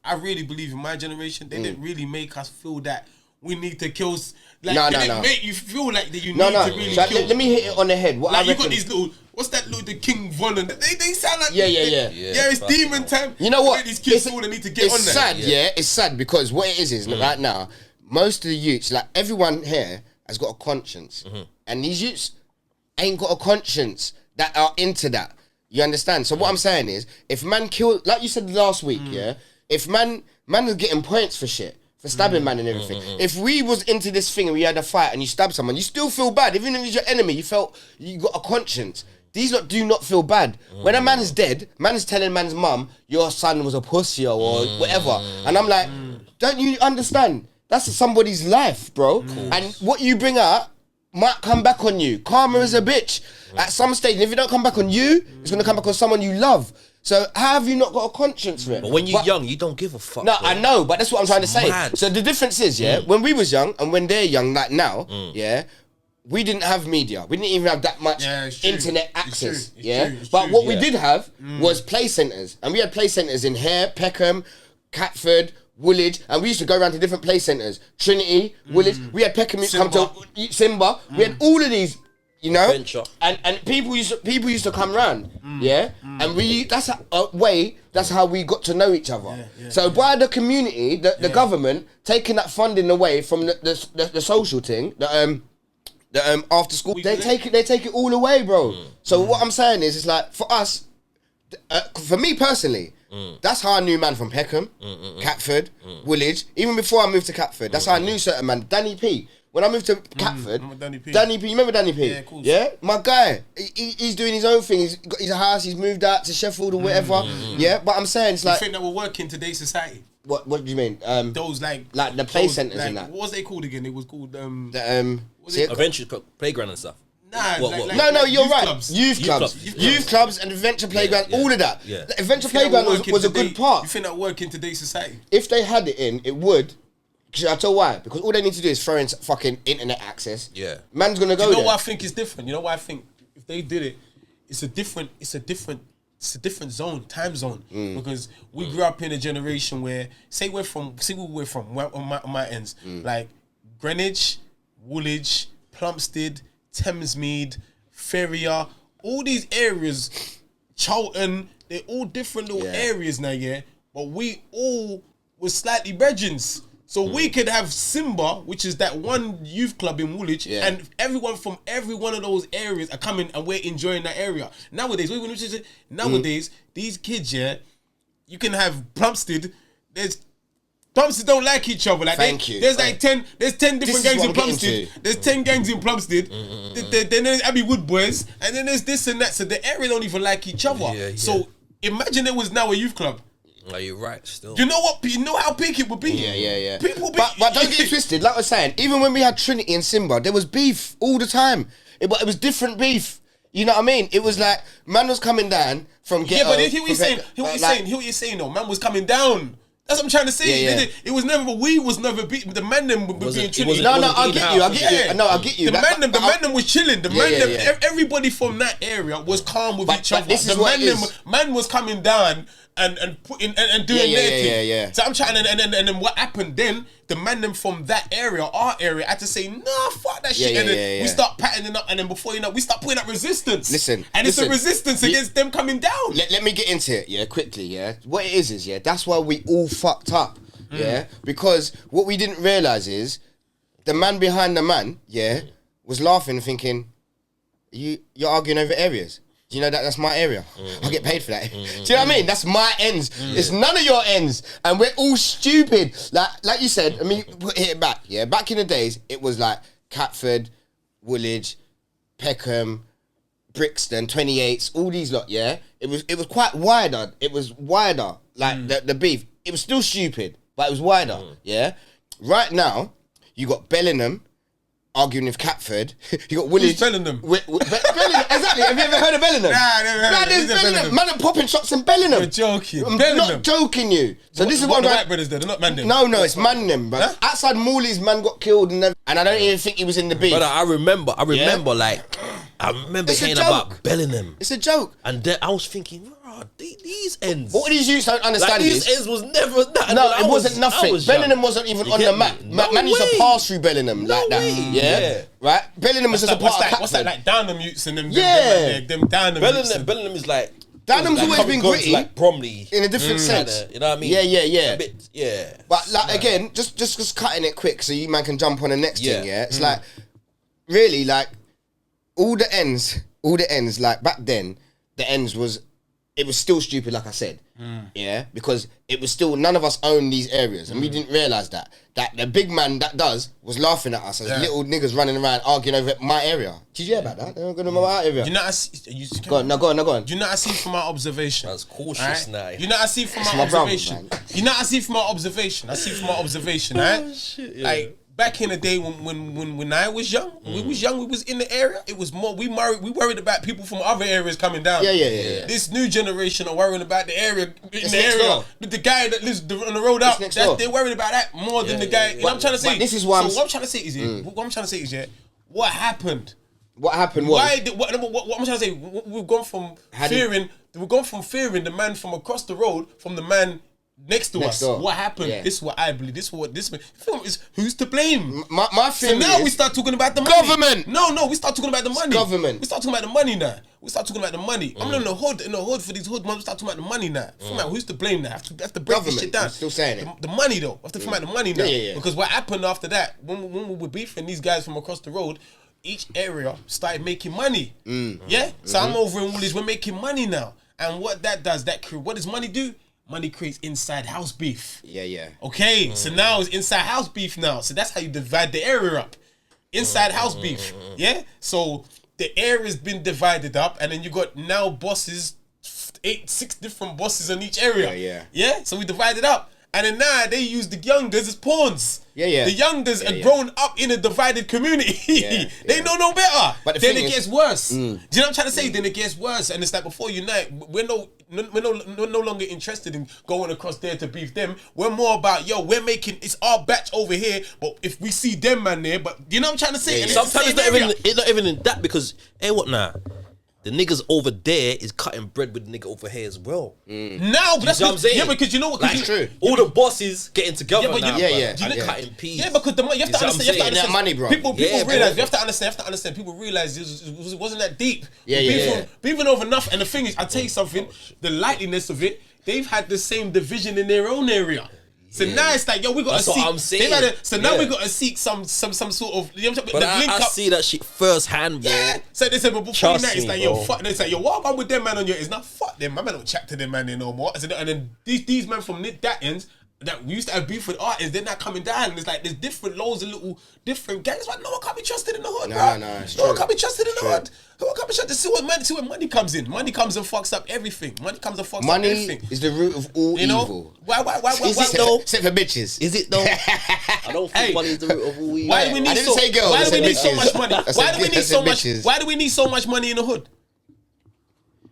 B: I really believe in my generation. They didn't really make us feel that we need to kill. Like, they didn't make you feel like that you need to really kill.
A: Let me hit it on the head. What
B: like you got these little. What's that little the King Von and they sound like it's demon time.
A: You know what?
B: These kids feel they need to get on that.
A: It's sad, It's sad because what it is right now, most of the youths, like everyone here, has got a conscience, and these youths ain't got a conscience that are into that. You understand? So what I'm saying is, if man kill, like you said last week, if man is getting points for shit, for stabbing man and everything. If we was into this thing and we had a fight and you stabbed someone, you still feel bad. Even if it's your enemy, you felt you got a conscience. These lot do not feel bad. When a man is dead, man is telling man's mum, your son was a pussy or whatever. And I'm like, don't you understand? That's somebody's life, bro. And what you bring out might come back on you. Karma is a bitch. At some stage, and if it don't come back on you, it's going to come back on someone you love. So how have you not got a conscience for it?
C: But when you're young, you don't give a fuck.
A: No,
C: bro.
A: I know, but that's what I'm trying to say.
C: Mad.
A: So the difference is, when we was young and when they're young, like now, we didn't have media. We didn't even have that much internet access. But what we did have was play centres. And we had play centres in Hare, Peckham, Catford, Woolwich, and we used to go around to different play centres. Trinity, Woolwich. We had Peckham come to Simba. We had all of these, you know, and people used to come round, and that's a way. That's how we got to know each other. So by the community, the government taking that funding away from the social thing, the after school, they take it all away, bro. So what I'm saying is, it's like for us, for me personally. That's how I knew man from Peckham, Catford, Woolwich. Even before I moved to Catford, that's how I knew certain man. Danny P. When I moved to Catford,
B: Danny P,
A: you remember Danny P?
B: Yeah, of course.
A: Yeah, my guy. He's doing his own thing. He's got his house. He's moved out to Sheffield or whatever. Yeah, but I'm saying it's like.
B: You think that will work in today's society?
A: What do you mean?
B: Those like
A: the play centres and that.
B: What was they called again? It was called
C: Adventure playground and stuff.
B: Nah,
A: no, you're right.
B: Clubs.
A: Youth clubs and adventure playground, all of that.
C: Yeah.
A: The adventure playground was a good part.
B: You think that work in today's society?
A: If they had it in, it would. I'll tell you why. Because all they need to do is throw in fucking internet access.
C: Yeah.
A: Man's gonna go.
B: You know
A: there.
B: what I think is different? You know what I think? If they did it, it's a different zone, time zone. Because we grew up in a generation where, say where we're from on my ends, like Greenwich, Woolwich, Plumstead, Thamesmead, Ferrier, all these areas, Charlton, they're all different little areas now, but we all were slightly brethrens. So we could have Simba, which is that one youth club in Woolwich, and everyone from every one of those areas are coming and we're enjoying that area. Nowadays, these kids, you can have Plumstead, Plumstead don't like each other. Like there's 10 different gangs in Plumstead. There's 10 gangs in Plumstead. Then there's Abbey Wood boys, and then there's this and that. So the area don't even like each other. So imagine it was now a youth club.
C: Are you right? Still,
B: you know what? You know how big it would be.
A: Yeah.
B: People be,
A: but don't get it twisted. Like I was saying, even when we had Trinity and Simba, there was beef all the time. But it was different beef. You know what I mean? It was like man was coming down from ghetto.
B: Yeah, but hear what you're saying. Hear what you're saying. Though, man was coming down. That's what I'm trying to say. It was never. We was never beat. The man them was being Trinity.
A: No, I get you. No, I get you.
B: The man them was chilling. The man them. Everybody from that area was calm with each other. The man was coming down and putting and doing their thing.
A: Yeah.
B: So I'm trying and then what happened then? The man them from that area, our area, had to say, nah, fuck that shit. And then we start patterning up, and then before you know, we start putting up resistance. It's a resistance against them coming down.
A: Let me get into it, quickly, What it is, that's why we all fucked up, because what we didn't realise is the man behind the man, was laughing and thinking, you're arguing over areas. Do you know that's my area? I get paid for that. Do you know what I mean? That's my ends. It's none of your ends. And we're all stupid. Like you said, I mean, hit it back. Back in the days, it was like Catford, Woolwich, Peckham, Brixton, 28s, all these lot, It was quite wider. It was wider, like the beef. It was still stupid, but it was wider, Right now, you got Bellingham arguing with Catford. You got Woolwich.
B: Who's Bellingham?
A: Bellingham, exactly. Have you ever heard of Bellingham?
B: Nah, I never heard of
A: there's Bellingham. Man, I'm popping shots in Bellingham.
B: You're joking.
A: I'm not joking you. So this is what
B: the white brothers there. They're not man them.
A: No, it's man them. But outside Morley's man got killed and I don't even think he was in the beef.
C: But I remember hearing about Bellingham.
A: It's a joke.
C: And then I was thinking, these ends.
A: What these youths don't understand
C: these ends was never that.
A: No, it wasn't nothing. Bellingham wasn't even on the map. Man used to pass through Bellingham like that. Yeah. Right? Bellingham was just a part of Catford.
B: What's that like Downham youths and them?
C: Them Downham. Bellingham is like.
A: Downham's always been gritty,
C: like Bromley,
A: in a different sense.
C: You know what I mean?
A: Yeah.
C: A bit,
A: But like again, just cutting it quick so you man can jump on the next thing. It's like really like all the ends. Like back then, the ends was. It was still stupid, like I said, because it was still, none of us owned these areas, and we didn't realise that the big man that was laughing at us as little niggas running around arguing over my area. Did you hear about that? They were going to my area.
B: You know, go on. Do you know what I see from my observation?
C: That's cautious now.
B: You know what I see from my observation? You know what I see from my observation? Right? Like, back in the day when I was young, we was in the area. It was more we worried about people from other areas coming down.
A: Yeah.
B: This new generation are worrying about the area
A: door.
B: the guy that lives on the road up.
A: next door.
B: They're worried about that more than the guy. You know what I'm trying to say?
A: This is why
B: what I'm trying to say is what happened?
A: What happened was...
B: What I'm trying to say, we've gone from fearing the man from across the road from the man next to us.
A: door.
B: What happened?
A: Yeah.
B: This is what I believe. This is what this film is. Who's to blame?
A: My
B: So
A: theory
B: now
A: is...
B: we start talking about the money.
A: Government.
B: No, we start talking about the money.
A: Government.
B: We start talking about the money now. We start talking about the money. I'm in the hood for these hood man. We start talking about the money now. Who's to blame now? I have to break this shit down.
A: I'm still saying it.
B: The money though. I have to talk about the money now.
A: Yeah.
B: Because what happened after that, when we were beefing these guys from across the road, each area started making money. Yeah? So I'm over in Woolies, we're making money now. And what that does, what does money do? Money creates inside house beef.
A: Yeah.
B: Okay, so now it's inside house beef now. So that's how you divide the area up. Inside house beef. Yeah? So the area's been divided up, and then you got now bosses, 6 different bosses in each area. Yeah? So we divide it up. And then now they use the youngers as pawns.
A: Yeah.
B: The youngers are grown up in a divided community. They know no better.
A: But
B: then it gets worse. Do you know what I'm trying to say? Then it gets worse. And it's like before unite, we're no longer interested in going across there to beef them. We're more about, it's our batch over here, but if we see them man there, but you know what I'm trying to say? And
C: Sometimes it's not even in that because, what now? The niggas over there is cutting bread with the nigga over here as well.
B: No, but that's
C: what I'm saying.
B: Yeah, because you know what?
A: That's true.
C: All the bosses getting together now.
A: Cutting
C: peas.
B: Yeah, because you have to understand.
A: That money, bro.
B: People realize. You have to understand. People realize it wasn't that deep. Beefing over nothing. And the thing is, I'll tell you something. The lightliness of it, they've had the same division in their own area. So now it's like, we got to seek.
C: What I'm saying.
B: Now we got to seek some sort of.
C: But I see that shit firsthand, bro.
B: Yeah. So they said, but before that, it's like,
C: bro.
B: fuck. They say, what I'm with them man on your is not fuck them. My man don't chat to them man there no more. And then these men from that end that we used to have beef with artists, they're not coming down. And it's like there's different loads of little different gangs. Like no one can't be trusted in the hood, bro. No one can't be trusted in the hood. No one can't be trusted. See where money comes in. Money comes and fucks up everything. Money comes and fucks up everything.
A: Money is the root of all evil.
B: Why
A: Except for bitches.
C: Is it though? I don't think money is the root of all evil.
B: Why do we need so much money? Why do we need so much money in the hood?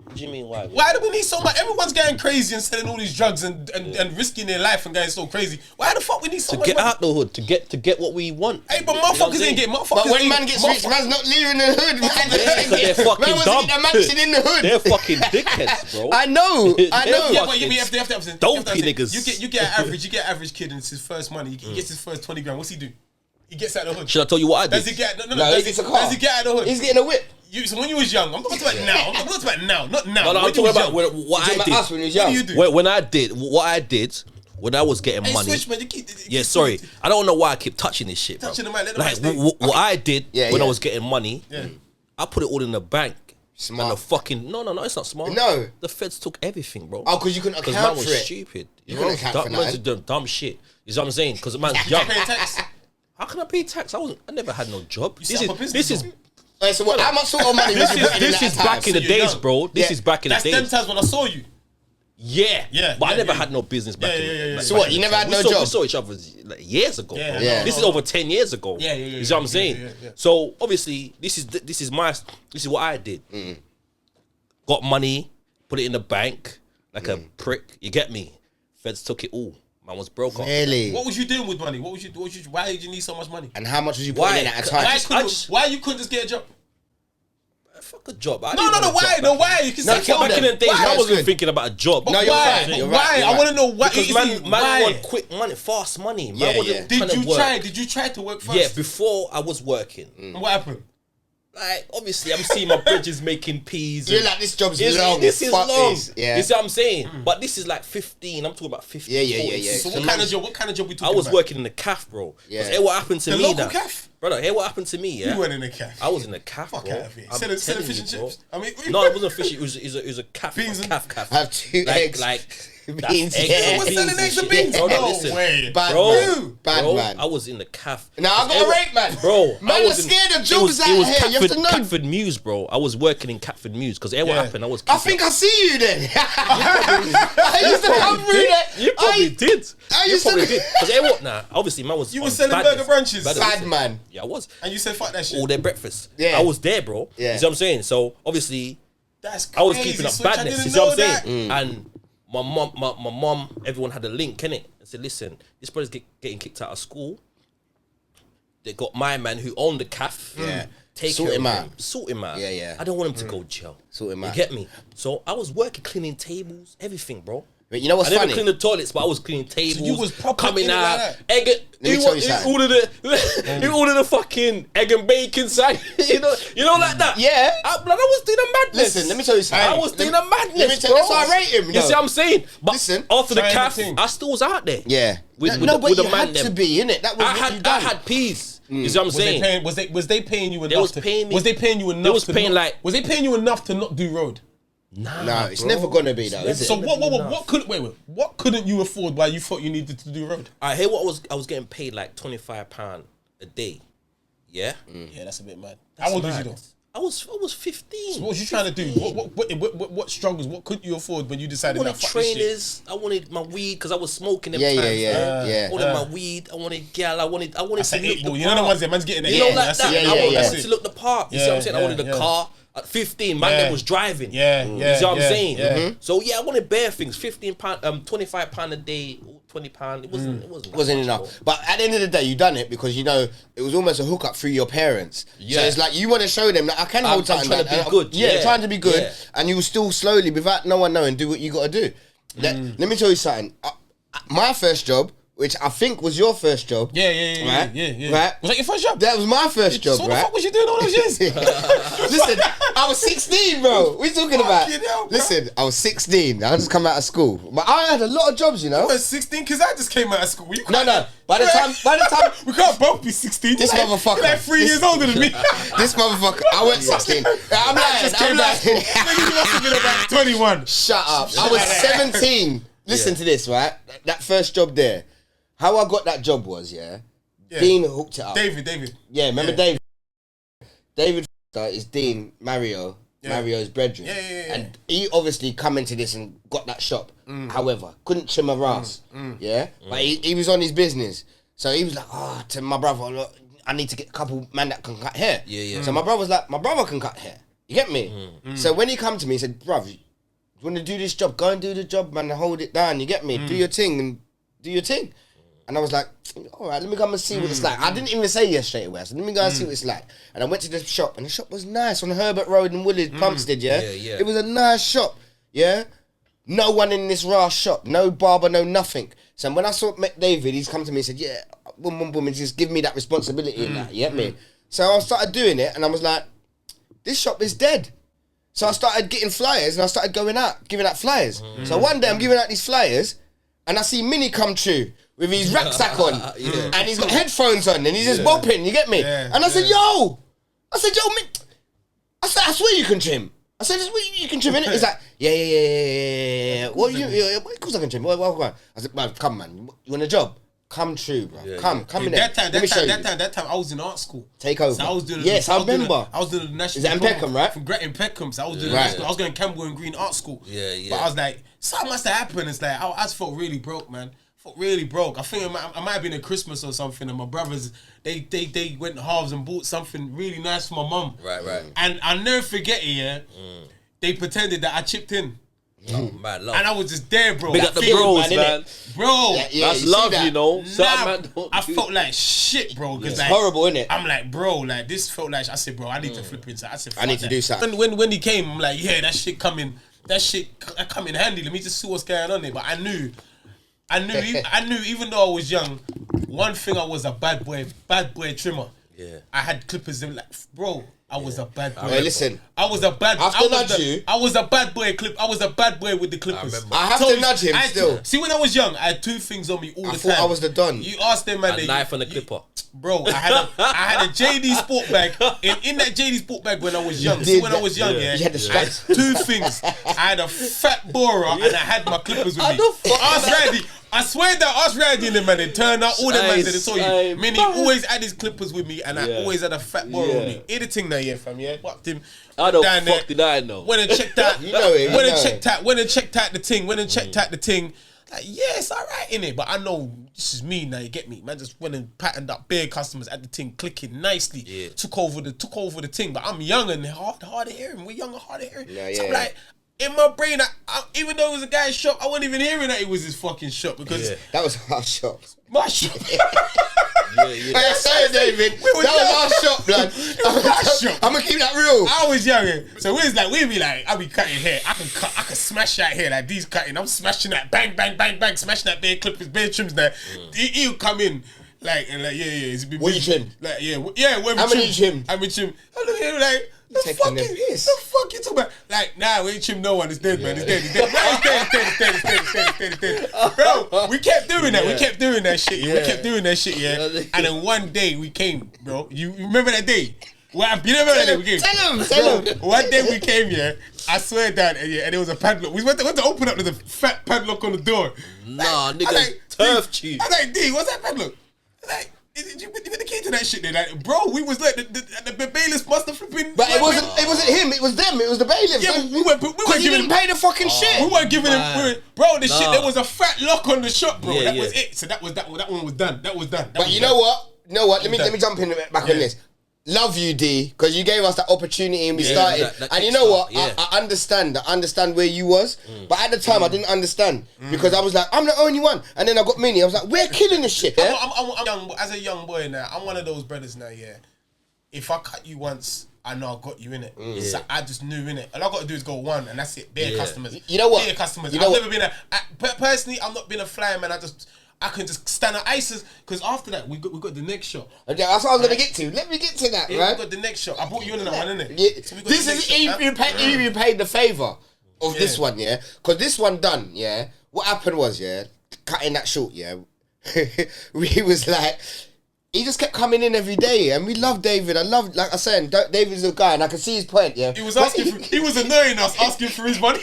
C: What do you mean why?
B: Why do we need so much? Everyone's going crazy and selling all these drugs and risking their life and going so crazy. Why the fuck we need so much money?
C: To get out the hood, to get what we want.
B: Hey, but motherfuckers ain't getting motherfuckers.
A: But when man gets rich, man's not leaving the hood, man.
C: They're fucking
A: man
C: dumb.
A: Man mansion in the hood.
C: They're fucking dickheads, bro.
A: I know.
B: Yeah, but you have to
C: dopey niggas.
B: You get an average kid and it's his first money. He gets his first 20 grand. What's he do? He gets out of the hood.
C: Should I tell you what I did?
B: Does he get? No.
A: Does he
B: get out of the hood?
A: He's getting a whip.
B: So when you was young, I'm talking about now. I'm talking about now, not now.
C: No, I'm talking about what I did.
A: Us when he was young.
B: What do you do?
C: When I did, when I was getting money.
B: Switch, man,
C: sorry. I don't know why I keep touching this shit, bro.
B: Touching the man, let the man stay.
C: What I did when I was getting money, I put it all in the bank.
A: Smart.
C: And the fucking no, it's not smart.
A: No,
C: the feds took everything, bro.
A: Oh, because you couldn't account
C: man
A: for
C: was
A: it.
C: Stupid.
A: You couldn't account for that.
C: Doing dumb shit. You know what I'm saying? Because the man's young.
B: Pay tax.
C: How can I pay tax? I never had no job. This is.
A: So what? How much sort of money was you putting in that time?
C: This is back in the days, bro. This is back in the days.
B: That's 10 times when I saw you.
C: Yeah. But I never had no business back in the
A: So what? You never had no job?
C: We saw each other like years ago.
A: Yeah.
C: This is over 10 years ago.
B: Yeah.
C: You see what I'm saying? So obviously, this is what I did. Got money, put it in the bank like a prick. You get me? Feds took it all. Man was broke off.
A: Really?
B: What was you doing with money? Why did you need so much money?
A: And how much was you putting in at a time?
B: Why you couldn't just get a job?
C: Fuck a job.
B: No, why? You can say
C: back in the days, I wasn't thinking about a job.
B: But why? I want to know why.
C: Because man want quick money, fast money.
B: Did you try to work first?
C: Yeah, before I was working.
B: And what happened?
C: Like, obviously, I'm seeing my bridges making peas.
A: You're like, this job's long.
C: This is long.
A: Yeah.
C: You see what I'm saying? But this is like 15. I'm talking about 15.
A: Yeah.
B: So what kind of job we talking about?
C: I was working in the calf, bro.
A: Yeah.
C: What happened to me now?
B: The local calf?
C: Brother, hear what happened to me, yeah?
B: You went in a calf.
C: I was in a calf,
B: Fuck
C: bro.
B: out of here.
C: I'm
B: Selling
C: telling
B: fish
C: you,
B: and
C: bro.
B: chips. I mean,
C: No, it wasn't fish. It was a calf.
B: Beans
C: a
B: and-
C: calf.
A: I have 2 eggs.
C: Like
A: beans.
C: eggs
A: Yeah.
C: and
B: We're
C: beans
B: selling
C: and
B: eggs and
C: shit.
B: beans.
C: Bro,
B: No
C: listen.
B: way.
A: Bad
C: Bro,
A: man. Bad
C: bro,
A: man.
C: I was in the calf.
A: Nah, I got a rape, man.
C: Bro,
A: Man,
C: I
A: you're
C: was in-
A: scared of
C: it
A: jobs
C: was-
A: out
C: it was
A: here. You have to know.
C: Catford Mews, bro. I was working in Catford Mews because what
B: Yeah.
C: happened, I was.
A: I think I see you then. I used to come through that.
C: You probably did.
A: I
C: You
A: used to-
C: probably did. Because what? Nah, obviously, man was.
B: You
C: on
B: were selling
C: badness.
B: burger branches.
C: Badness,
A: Bad
C: listen.
A: man.
C: Yeah, I was.
B: And you said fuck that shit.
C: All their breakfast.
A: Yeah.
C: I was there, bro.
A: Yeah.
C: You see what I'm saying? So obviously,
B: That's crazy.
C: I was keeping up
B: Switch, I
C: badness. You
B: didn't
C: see what I'm
B: know
C: saying?
B: that.
C: And my mom, everyone had a link, innit? And said, listen, this brother's getting kicked out of school. They got my man who owned the calf.
A: Yeah.
C: Take
A: Sort
C: care
A: him
C: of
A: out.
C: him. Sort him out.
A: Yeah, yeah.
C: I don't want him to go jail.
A: Sort him
C: You
A: out.
C: get me? So I was working, cleaning tables, everything, bro.
A: But you know what's
C: I never
A: funny?
C: cleaned the toilets, but I was cleaning tables.
B: you was proper
C: coming
B: in it
C: out.
B: like
C: Egg.
A: me tell you something.
C: He ordered the fucking egg and bacon side. you know like that.
A: Yeah.
C: I was doing a madness.
A: Listen, let me tell you something.
C: I was doing a madness,
A: Let me tell
C: bro.
A: you, that's why I rate him.
C: You see what I'm saying? But
A: Listen,
C: after the
B: trying
C: calf,
B: the thing.
C: I still was out there.
A: Yeah.
C: With
A: no,
C: the-
A: but
C: with
A: you
C: the man
A: had to
C: them.
A: be, innit? That was
C: I
A: what you
C: had
A: done.
C: peace. You see what I'm
B: Was they
C: saying?
B: paying? Was they paying you enough?
C: was paying me-
B: Was they paying you enough?
C: They was
B: to
C: paying
B: not,
C: like-
B: Was they paying you enough to not do road?
C: Nah,
A: No, it's
C: bro.
A: never gonna be though, is it?
B: So what couldn't what couldn't you afford while you thought you needed to do road?
C: I hear what I was getting paid like £25 a day. Yeah.
B: Yeah, that's a bit mad. How old was you
C: Mad.
B: though?
C: I was 15.
B: What was you trying to do? What struggles? What couldn't you afford when you
C: I
B: decided?
C: wanted
B: nah, fuck this shit?
C: trainers. I wanted my weed because I was smoking them
A: Yeah,
C: times.
A: yeah,
C: man.
A: yeah.
C: I wanted my weed. I wanted gal. I wanted
B: That's
C: to
B: an
C: look
B: 8
C: the
B: ball. You know the
C: part.
B: ones that man's getting.
C: You know like
B: that's
C: that.
B: it.
A: Yeah,
C: I
A: yeah,
C: wanted
A: yeah.
C: to look the part. You see what I'm saying? I wanted a
B: yeah.
C: car. At 15, man,
B: Yeah.
C: that was driving.
B: Yeah,
C: You
B: yeah,
C: see what I'm
B: yeah,
C: saying?
B: yeah.
C: So yeah, I wanted bare things. £15, £25 a day, £20. It wasn't. It wasn't. That
A: Wasn't
C: much,
A: enough.
C: bro.
A: But at the end of the day, you done it because you know it was almost a hookup through your parents. So
C: Yeah.
A: it's like you want to show them that I can hold
C: I'm
A: something.
C: trying to
A: down.
C: be good.
A: Yeah,
C: Yeah.
A: trying to be good,
C: Yeah.
A: and you will still slowly, without no one knowing, do what you got to do. Let me tell you something. My first job, which I think was your first job.
B: Yeah.
A: Right?
B: Right. Was that your first job?
A: That was my first job,
B: So what the
A: right?
B: fuck was you doing all those years?
A: Listen, I was 16, bro. What are you talking about?
B: Fucking hell, bro.
A: Listen, I was 16. I just come out of school. But I had a lot of jobs, you know.
B: I was 16 because I just came out of school. You
A: No,
B: can't-
A: no. By the time
B: we can't both be 16.
A: This
B: You're
A: motherfucker.
B: You're like 3 years older than me.
A: this motherfucker, I went 16. I'm
B: I just came out of school.
A: like,
B: Nigga, you must have been about 21.
A: shut up. I was 17. Listen to this, right? That first job there. How I got that job was, yeah. Dean hooked it up.
B: David.
A: Yeah, remember David? David is Dean Mario's brethren.
B: Yeah.
A: And he obviously come into this and got that shop. However, couldn't trim a ass. Yeah? But he was on his business. So he was like, oh, to my brother, look, I need to get a couple man that can cut hair.
C: Yeah.
A: So my brother was like, my brother can cut hair. You get me? So when he come to me, he said, bruv, you want to do this job? Go and do the job, man, and hold it down. You get me? Do your thing and do your thing. And I was like, all right, let me come and see what it's like. I didn't even say yes straight away. I said, let me go and see what it's like. And I went to the shop, and the shop was nice on Herbert Road in Woolwich, Plumstead, yeah?
C: Yeah.
A: It was a nice shop, yeah? No one in this raw shop, no barber, no nothing. So when I met David, he's come to me and said, yeah, boom, and just give me that responsibility in that, you get me? So I started doing it, and I was like, this shop is dead. So I started getting flyers, and I started going out, giving out flyers. So one day I'm giving out these flyers, and I see Minnie come through with his rucksack on, and he's got headphones on, and he's just bopping, you get me?
B: Yeah,
A: And I said, yo, I said, I swear you can trim. I said, you can trim, innit? He's like, yeah. What you, of course I can trim. What? I said, man, come, man, you want a job? Come true, bro. Come in there.
B: That time, I was in art school.
A: Take over.
B: So I was doing.
A: Yes, I remember.
B: I was doing the national.
A: Is that in
B: diploma
A: Peckham, right?
B: From Gretton Peckham. So I was doing.
A: Right.
B: I was going Campbell and Green Art School.
C: Yeah.
B: But I was like, something must have happened. It's like I just felt really broke, man. Felt really broke. I think I might have been at Christmas or something, and my brothers they went halves and bought something really nice for my mum.
C: Right.
B: And I'll never forget it. Yeah. They pretended that I chipped in.
C: Oh, man, love.
B: And I was just there, bro.
C: Big up the
A: feeling,
C: bros,
A: man,
C: man.
B: Bro.
A: Yeah,
C: That's
A: you see
C: love,
A: that?
C: you know.
B: Nah,
C: Certain man don't
B: I
C: do
B: felt like shit, bro. Because like,
A: horrible, innit?
B: I'm like, bro, like this felt like I said, bro, I need to flip into. I said,
A: I need to
B: fuck
A: do
B: that.
A: something.
B: When he came, I'm like, yeah, that shit come in handy. Let me just see what's going on there. But I knew, even though I was young, one thing I was a bad boy trimmer.
C: Yeah.
B: I had clippers. They were like, bro, I was a bad boy.
A: Hey, listen.
B: I was a bad.
A: I have to nudge you.
B: I was a bad boy. I was a bad boy with the Clippers.
A: I have to nudge him still.
B: See, when I was young, I had two things on me all the time.
A: I thought I was the Don.
B: You asked them, man.
C: A knife and a clipper.
B: Bro, I had a JD sport bag. In that JD sport bag when I was young. See, when I was young, yeah.
A: You had the straps.
B: Two things. I had a fat Bora and I had my Clippers with me. Ask Randy. I swear that us Randy and them, man, they turned out all them man that they saw you. Minnie always had his Clippers with me and I always had a fat Bora with me. Hear the thing now, yeah, fam, yeah. Fucked him.
C: I don't fuck did I know.
B: Went and checked out.
A: You know it.
B: Went and checked out the thing. Like, yeah, it's alright, innit? But I know this is me now, you get me? Man just went and patterned up bare customers at the thing, clicking nicely. Yeah. Took over the thing. But I'm young and hard of hearing. We're young and hard of hearing. So I'm like, in my brain, even though it was a guy's shop, I wasn't even hearing that it was his fucking shop because
A: that was our shop.
B: My shop.
A: Hey, sorry, David. That was our shop, blood. I'm gonna keep that real.
B: I was young, so we'd be like, I'll be cutting hair. I can smash that hair like these cutting. I'm smashing that, bang, bang, bang, bang, smashing that bare clippers, bare trims there. He'll come in. It's been
A: what you trimmed?
B: How
A: many you trimmed?
B: I look at him like, the fuck you talking about? Like, nah, we ain't trimmed no one. It's dead, man. It's dead. It's dead. Bro, we kept doing that. We kept doing that shit, yeah. And then one day we came, bro. You remember that day? You remember that day we came?
A: Tell him.
B: One day we came, yeah. I swear down, and there was a padlock. We went to open up. There's a fat padlock on the door.
C: Nah, nigga, turfed you.
B: I was like, D, what's that padlock? Like, you put the key to that shit there, like, bro. We was like the bailiffs must have flipping.
A: But it wasn't him. It was them. It was the bailiffs.
B: Yeah, we weren't
A: giving pay the fucking shit.
B: We weren't giving him, bro. The shit. There was a fat lock on the shop, bro. That was it. So that one was done. That was done.
A: But you know what? Let me jump in back on this. Love you, D, because you gave us that opportunity and we started. And you know what? I understand where you was, but at the time I didn't understand because I was like, I'm the only one. And then I got Minnie. I was like, we're killing this shit. Yeah?
B: I'm young, as a young boy now. I'm one of those brothers now. Yeah, if I cut you once, I know I got you in it. So I just knew in it. All I got to do is go one, and that's it. Bare customers.
A: You know what?
B: Bare customers. I've never been personally. I've not been a flyer man. I can just stand at ISIS because after that we got the next shop.
A: Okay, that's what I was gonna get to. Let me get to that, right?
B: We got the next shop. I brought you in that one, innit?
A: Yeah. So this is you paid the favour of this one, yeah. Because this one done, yeah. What happened was, yeah, cutting that short, yeah. We was like, he just kept coming in every day, and we love David. Like I said, David's a guy, and I can see his point, yeah.
B: He was he was annoying us, asking for his money.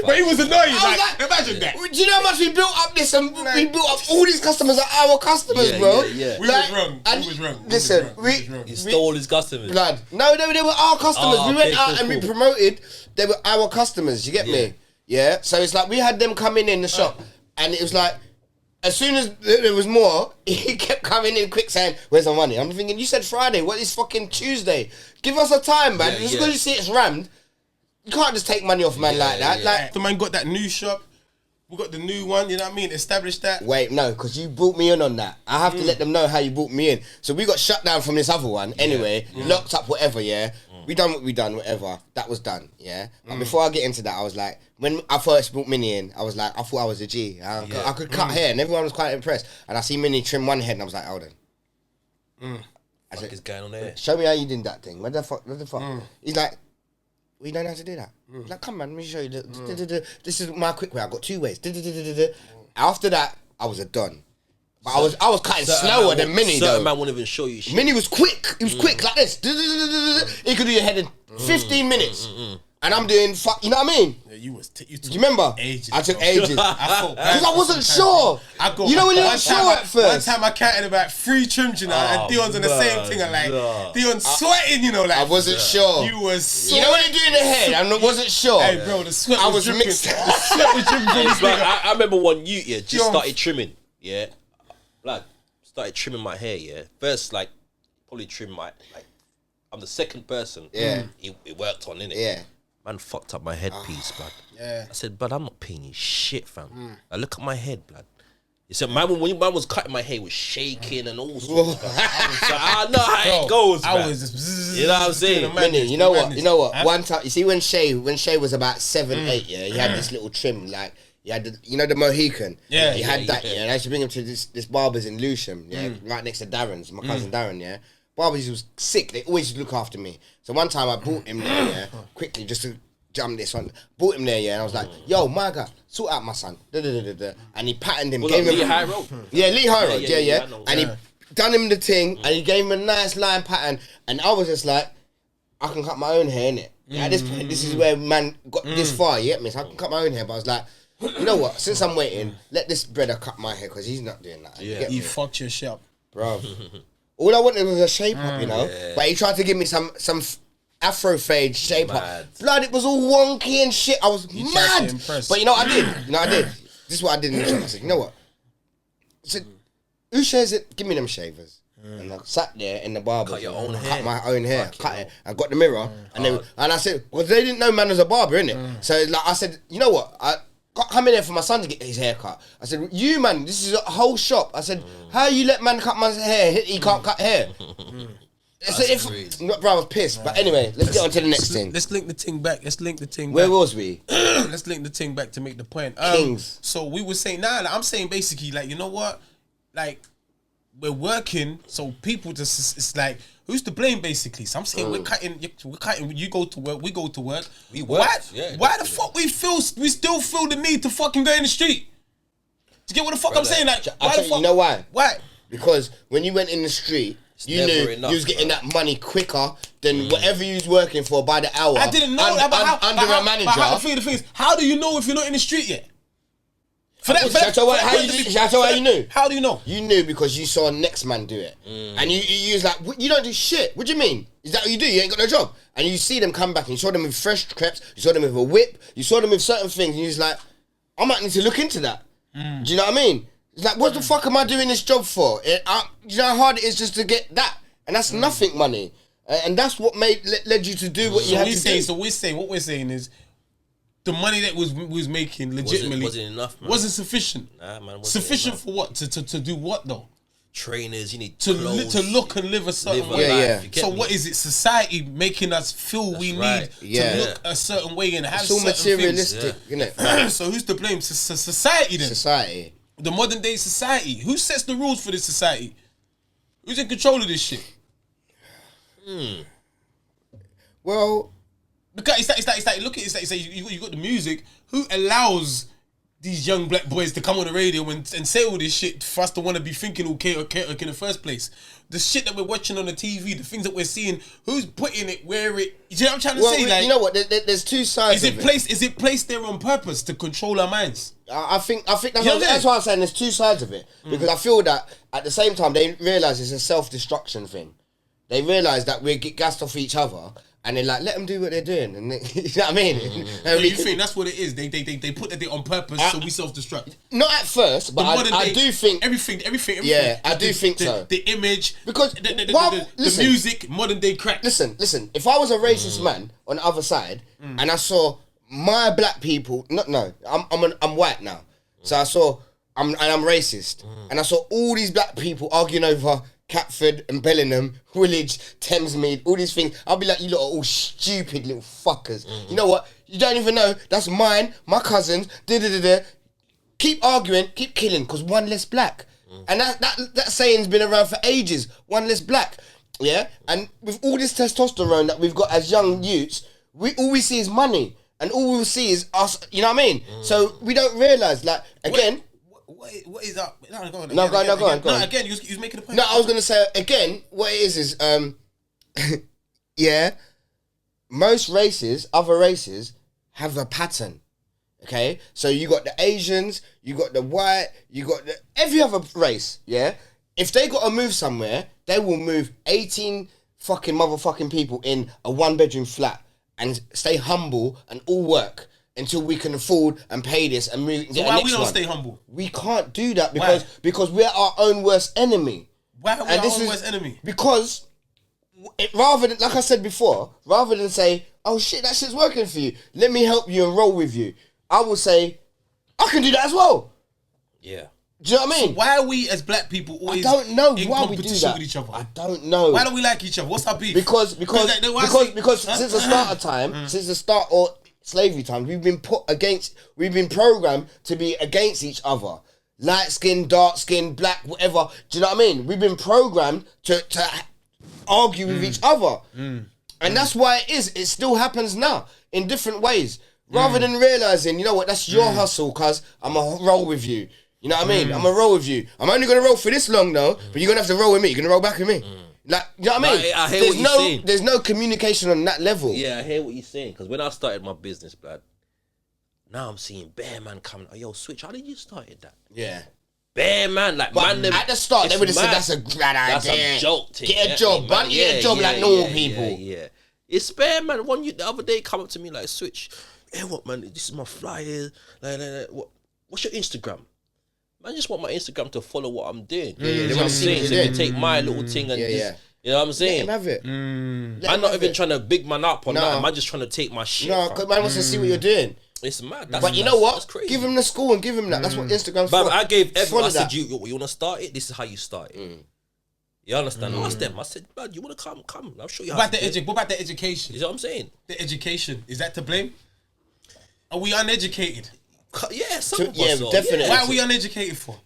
B: But he was annoying. Like, imagine that.
A: Do you know how much we built up this, and we built up all these customers are our customers, bro.
B: Yeah. We was wrong.
A: Listen,
C: he stole his customers.
A: Blood. No, they were our customers. We went out and we promoted. They were our customers. You get me? Yeah. So it's like we had them coming in the shop, and it was like, as soon as there was more, he kept coming in quick saying, where's my money? I'm thinking, you said Friday. What is fucking Tuesday? Give us a time, man. Just because you see it's rammed, you can't just take money off man like that. Like,
B: the man got that new shop. We got the new one, you know what I mean? Established that.
A: Wait, no, because you brought me in on that. I have to let them know how you brought me in. So we got shut down from this other one. Anyway, locked up, whatever, yeah. We done what we done, whatever. That was done, yeah. But before I get into that, I was like, when I first brought Minnie in, I was like, I thought I was a G. I could cut hair, and everyone was quite impressed. And I see Minnie trim one head, and I was like, hold on.
C: I said, what's going on there?
A: Show me how you did that thing. What the fuck? He's like, we don't know how to do that. Like, come on, let me show you. This is my quick way. I got two ways. After that, I was a don. But I was cutting slower than Minnie, though.
C: Certain man wouldn't even show you shit.
A: Minnie was quick. He was quick like this. He could do your head in 15 minutes. And I'm doing you know what I mean?
B: Yeah, you
A: do you remember?
B: Ages.
A: I took ages. Because I wasn't sure.
B: You
A: know when you're not sure at first?
B: One time I counted about 3 trims, you know, and Dion's on the same thing, and like, Dion's sweating, you know, like.
A: I wasn't sure.
B: You was sweating.
A: You know when you're doing the head, I wasn't sure.
B: Hey, bro, the sweat was dripping.
A: Mixed.
B: The sweat was dripping from this nigga.
C: I remember one just started trimming, yeah. Like, started trimming my hair, yeah. First, like, probably trim my, like, I'm the second person.
A: Yeah.
C: It worked on, innit?
A: Yeah.
C: Man fucked up my headpiece, blood.
B: Yeah.
C: I said, blood, I'm not paying you shit, fam. I look at my head, blood. He said, man, when man was cutting my hair, it was shaking and all sorts. I know how it goes,
B: I was just,
C: you know what I'm saying?
A: Minnie, you know what? One time, you see when Shay was about 7, 8, yeah, he had this little trim, like, he had the Mohican.
B: Yeah.
A: He had that, yeah. And I used to bring him to this barber's in Lewisham, yeah, right next to Darren's, my cousin Darren, yeah. barbers was sick. They always look after me. So one time I brought him there, yeah, quickly just to jump this one. Brought him there, yeah, and I was like, yo, my guy, sort out my son. And he patterned him, gave him
C: Lee High Road.
A: Yeah, Lee High Road,
C: yeah.
A: And he done him the thing, and he gave him a nice line pattern, and I was just like, I can cut my own hair, innit? At this point, this is where man got this far, you get me? So I can cut my own hair, but I was like, you know what? Since I'm waiting, let this brother cut my hair, because he's not doing that.
B: Yeah, you fucked your shit up.
A: Bro. All I wanted was a shape up, you know? Yeah. But he tried to give me some Afro fade shape up. Blood, it was all wonky and shit. I was mad. But you know what I did? This is what I did in the shop. I said, you know what? I said, who shares it? Give me them shavers. And I sat there in the barber.
C: Cut your own hair.
A: Cut my own hair. Cut it. I got the mirror. And I said, well, they didn't know man was a barber, innit? So like I said, you know what? I come in there for my son to get his hair cut. I said, you man, this is a whole shop. I said, how you let man cut my hair? He can't cut hair. Bro, I was pissed. But anyway, let's get on to the next thing.
B: Let's link the thing back.
A: Where was we?
B: Let's link the thing back to make the point.
A: Kings.
B: So we were saying, I'm saying basically, like, you know what? Like, we're working, so people just, it's like, who's to blame basically? So I'm saying we're cutting, you go to work, we go to work.
C: We work.
B: Why the fuck we still feel the need to fucking go in the street? Do you get what the fuck I'm saying? Like, why the fuck?
A: You know why?
B: Why?
A: Because when you went in the street, you knew you was getting that money quicker than whatever you was working for by the hour.
B: I didn't know that,
A: under a manager.
B: But the thing is, how do you know if you're not in the street yet?
A: How you knew?
B: How do you know?
A: You knew because you saw next man do it. And you was like, you don't do shit. What do you mean? Is that what you do? You ain't got no job. And you see them come back and you saw them with fresh crepes, you saw them with a whip, you saw them with certain things, and you was like, I might need to look into that. Do you know what I mean? It's like, what the fuck am I doing this job for? Do you know how hard it is just to get that? And that's nothing money. And that's what led you to do what you had to do.
B: So what we're saying is, the money that we was making legitimately
C: wasn't enough, man.
B: Wasn't sufficient.
C: Nah, man,
B: sufficient enough. For what? To do what though?
C: Trainers, you need
B: to look and live a certain way.
A: Yeah.
B: So what is it? Society making us feel we need to look a certain way and have
A: it's all
B: certain
A: materialistic,
B: things.
A: Isn't it?
B: So who's to blame? Society then.
A: Society.
B: The modern day society. Who sets the rules for this society? Who's in control of this shit?
A: Well,
B: because it's like look at it's like you got the music. Who allows these young black boys to come on the radio and say all this shit for us to want to be thinking chaotic in the first place? The shit that we're watching on the TV, the things that we're seeing, who's putting it where it? You know what I'm trying to say? Like,
A: you know what? There's two sides.
B: Is it placed there on purpose to control our minds?
A: I think that's why I'm saying there's two sides of it, because I feel that at the same time they realise it's a self-destruction thing. They realise that we get gassed off each other. And they're like, let them do what they're doing, and you know what I mean.
B: You think that's what it is? They put that on purpose so we self-destruct.
A: Not at first, but I do think
B: everything.
A: Yeah, I do think so.
B: The image,
A: because
B: the music, modern day crack.
A: Listen. If I was a racist man on the other side, and I saw my black people, I'm white now, so I saw I'm racist, and I saw all these black people arguing over Catford and Bellingham, Woolwich, Thamesmead, all these things. I'll be like, you lot are all stupid little fuckers. You know what? You don't even know. That's mine, my cousins, Keep arguing, keep killing, because one less black. And that saying's been around for ages. One less black. Yeah? And with all this testosterone that we've got as young youths, all we see is money. And all we'll see is us, you know what I mean? So we don't realise, like, again...
B: What is up? No, go on.
A: Go on.
B: Again, you was making a point.
A: No, I was going to say, again, what it is, yeah, most races, other races, have a pattern, okay? So you got the Asians, you got the white, you got every other race, yeah? If they got to move somewhere, they will move 18 fucking motherfucking people in a one-bedroom flat and stay humble and all work until we can afford and pay this and move.
B: So why we don't stay humble?
A: We can't do that because we're our own worst enemy.
B: Why are we our own worst enemy?
A: Because rather than, like I said before, rather than say, oh shit, that shit's working for you, let me help you and roll with you, I will say, I can do that as well.
C: Yeah.
A: Do you know what I mean?
B: So why are we as black people always
A: I don't know
B: in
A: why we do
B: competition
A: that.
B: with each other?
A: I don't know.
B: Why don't we like each other? What's our beef?
A: Because since the start of time, since the start or slavery times, we've been programmed to be against each other. Light skin, dark skin, black, whatever. Do you know what I mean? We've been programmed to argue with each other. And that's why it still happens now in different ways. Rather than realizing, you know what, that's your hustle, cuz I'm going to roll with you. You know what I mean? I'm going to roll with you. I'm only going to roll for this long though, but you're going to have to roll with me. You're going to roll back with me. Like, you know what I mean?
C: I hear what you're saying.
A: There's no communication on that level.
C: Yeah, I hear what you're saying. Because when I started my business, blood, now I'm seeing bare man coming. Oh, yo, Switch, how did you started that?
A: Yeah.
C: Bare man, like,
A: But
C: man, them,
A: at the start, they would have said
C: mad.
A: that's a bad idea.
C: That's a joke thing.
A: Get a job, man. Get a job like normal people.
C: Yeah. It's bare man. The other day come up to me like, Switch, hey, what, man? This is my flyer. What's your Instagram? Man, just want my Instagram to follow what I'm doing. You know what I'm saying? So you take my little thing and just, you know what I'm saying?
A: Let him have it.
C: I'm not even trying to big man up on that. I'm just trying to take my shit.
A: No, because man wants to see what you're doing.
C: It's mad.
A: But you know what?
C: That's crazy.
A: Give him the school and give him that. That's what Instagram's
C: But
A: for.
C: I gave everyone, I
A: Follow
C: said, you want to start it? This is how you start it. You understand? I asked them. I said, man, you want to come? I'll show you how
B: What
C: to do it.
B: about the education?
C: You know what I'm saying?
B: The education, is that to blame? Are we uneducated?
C: Yeah, some of us are.
A: definitely.
B: Why are we uneducated for?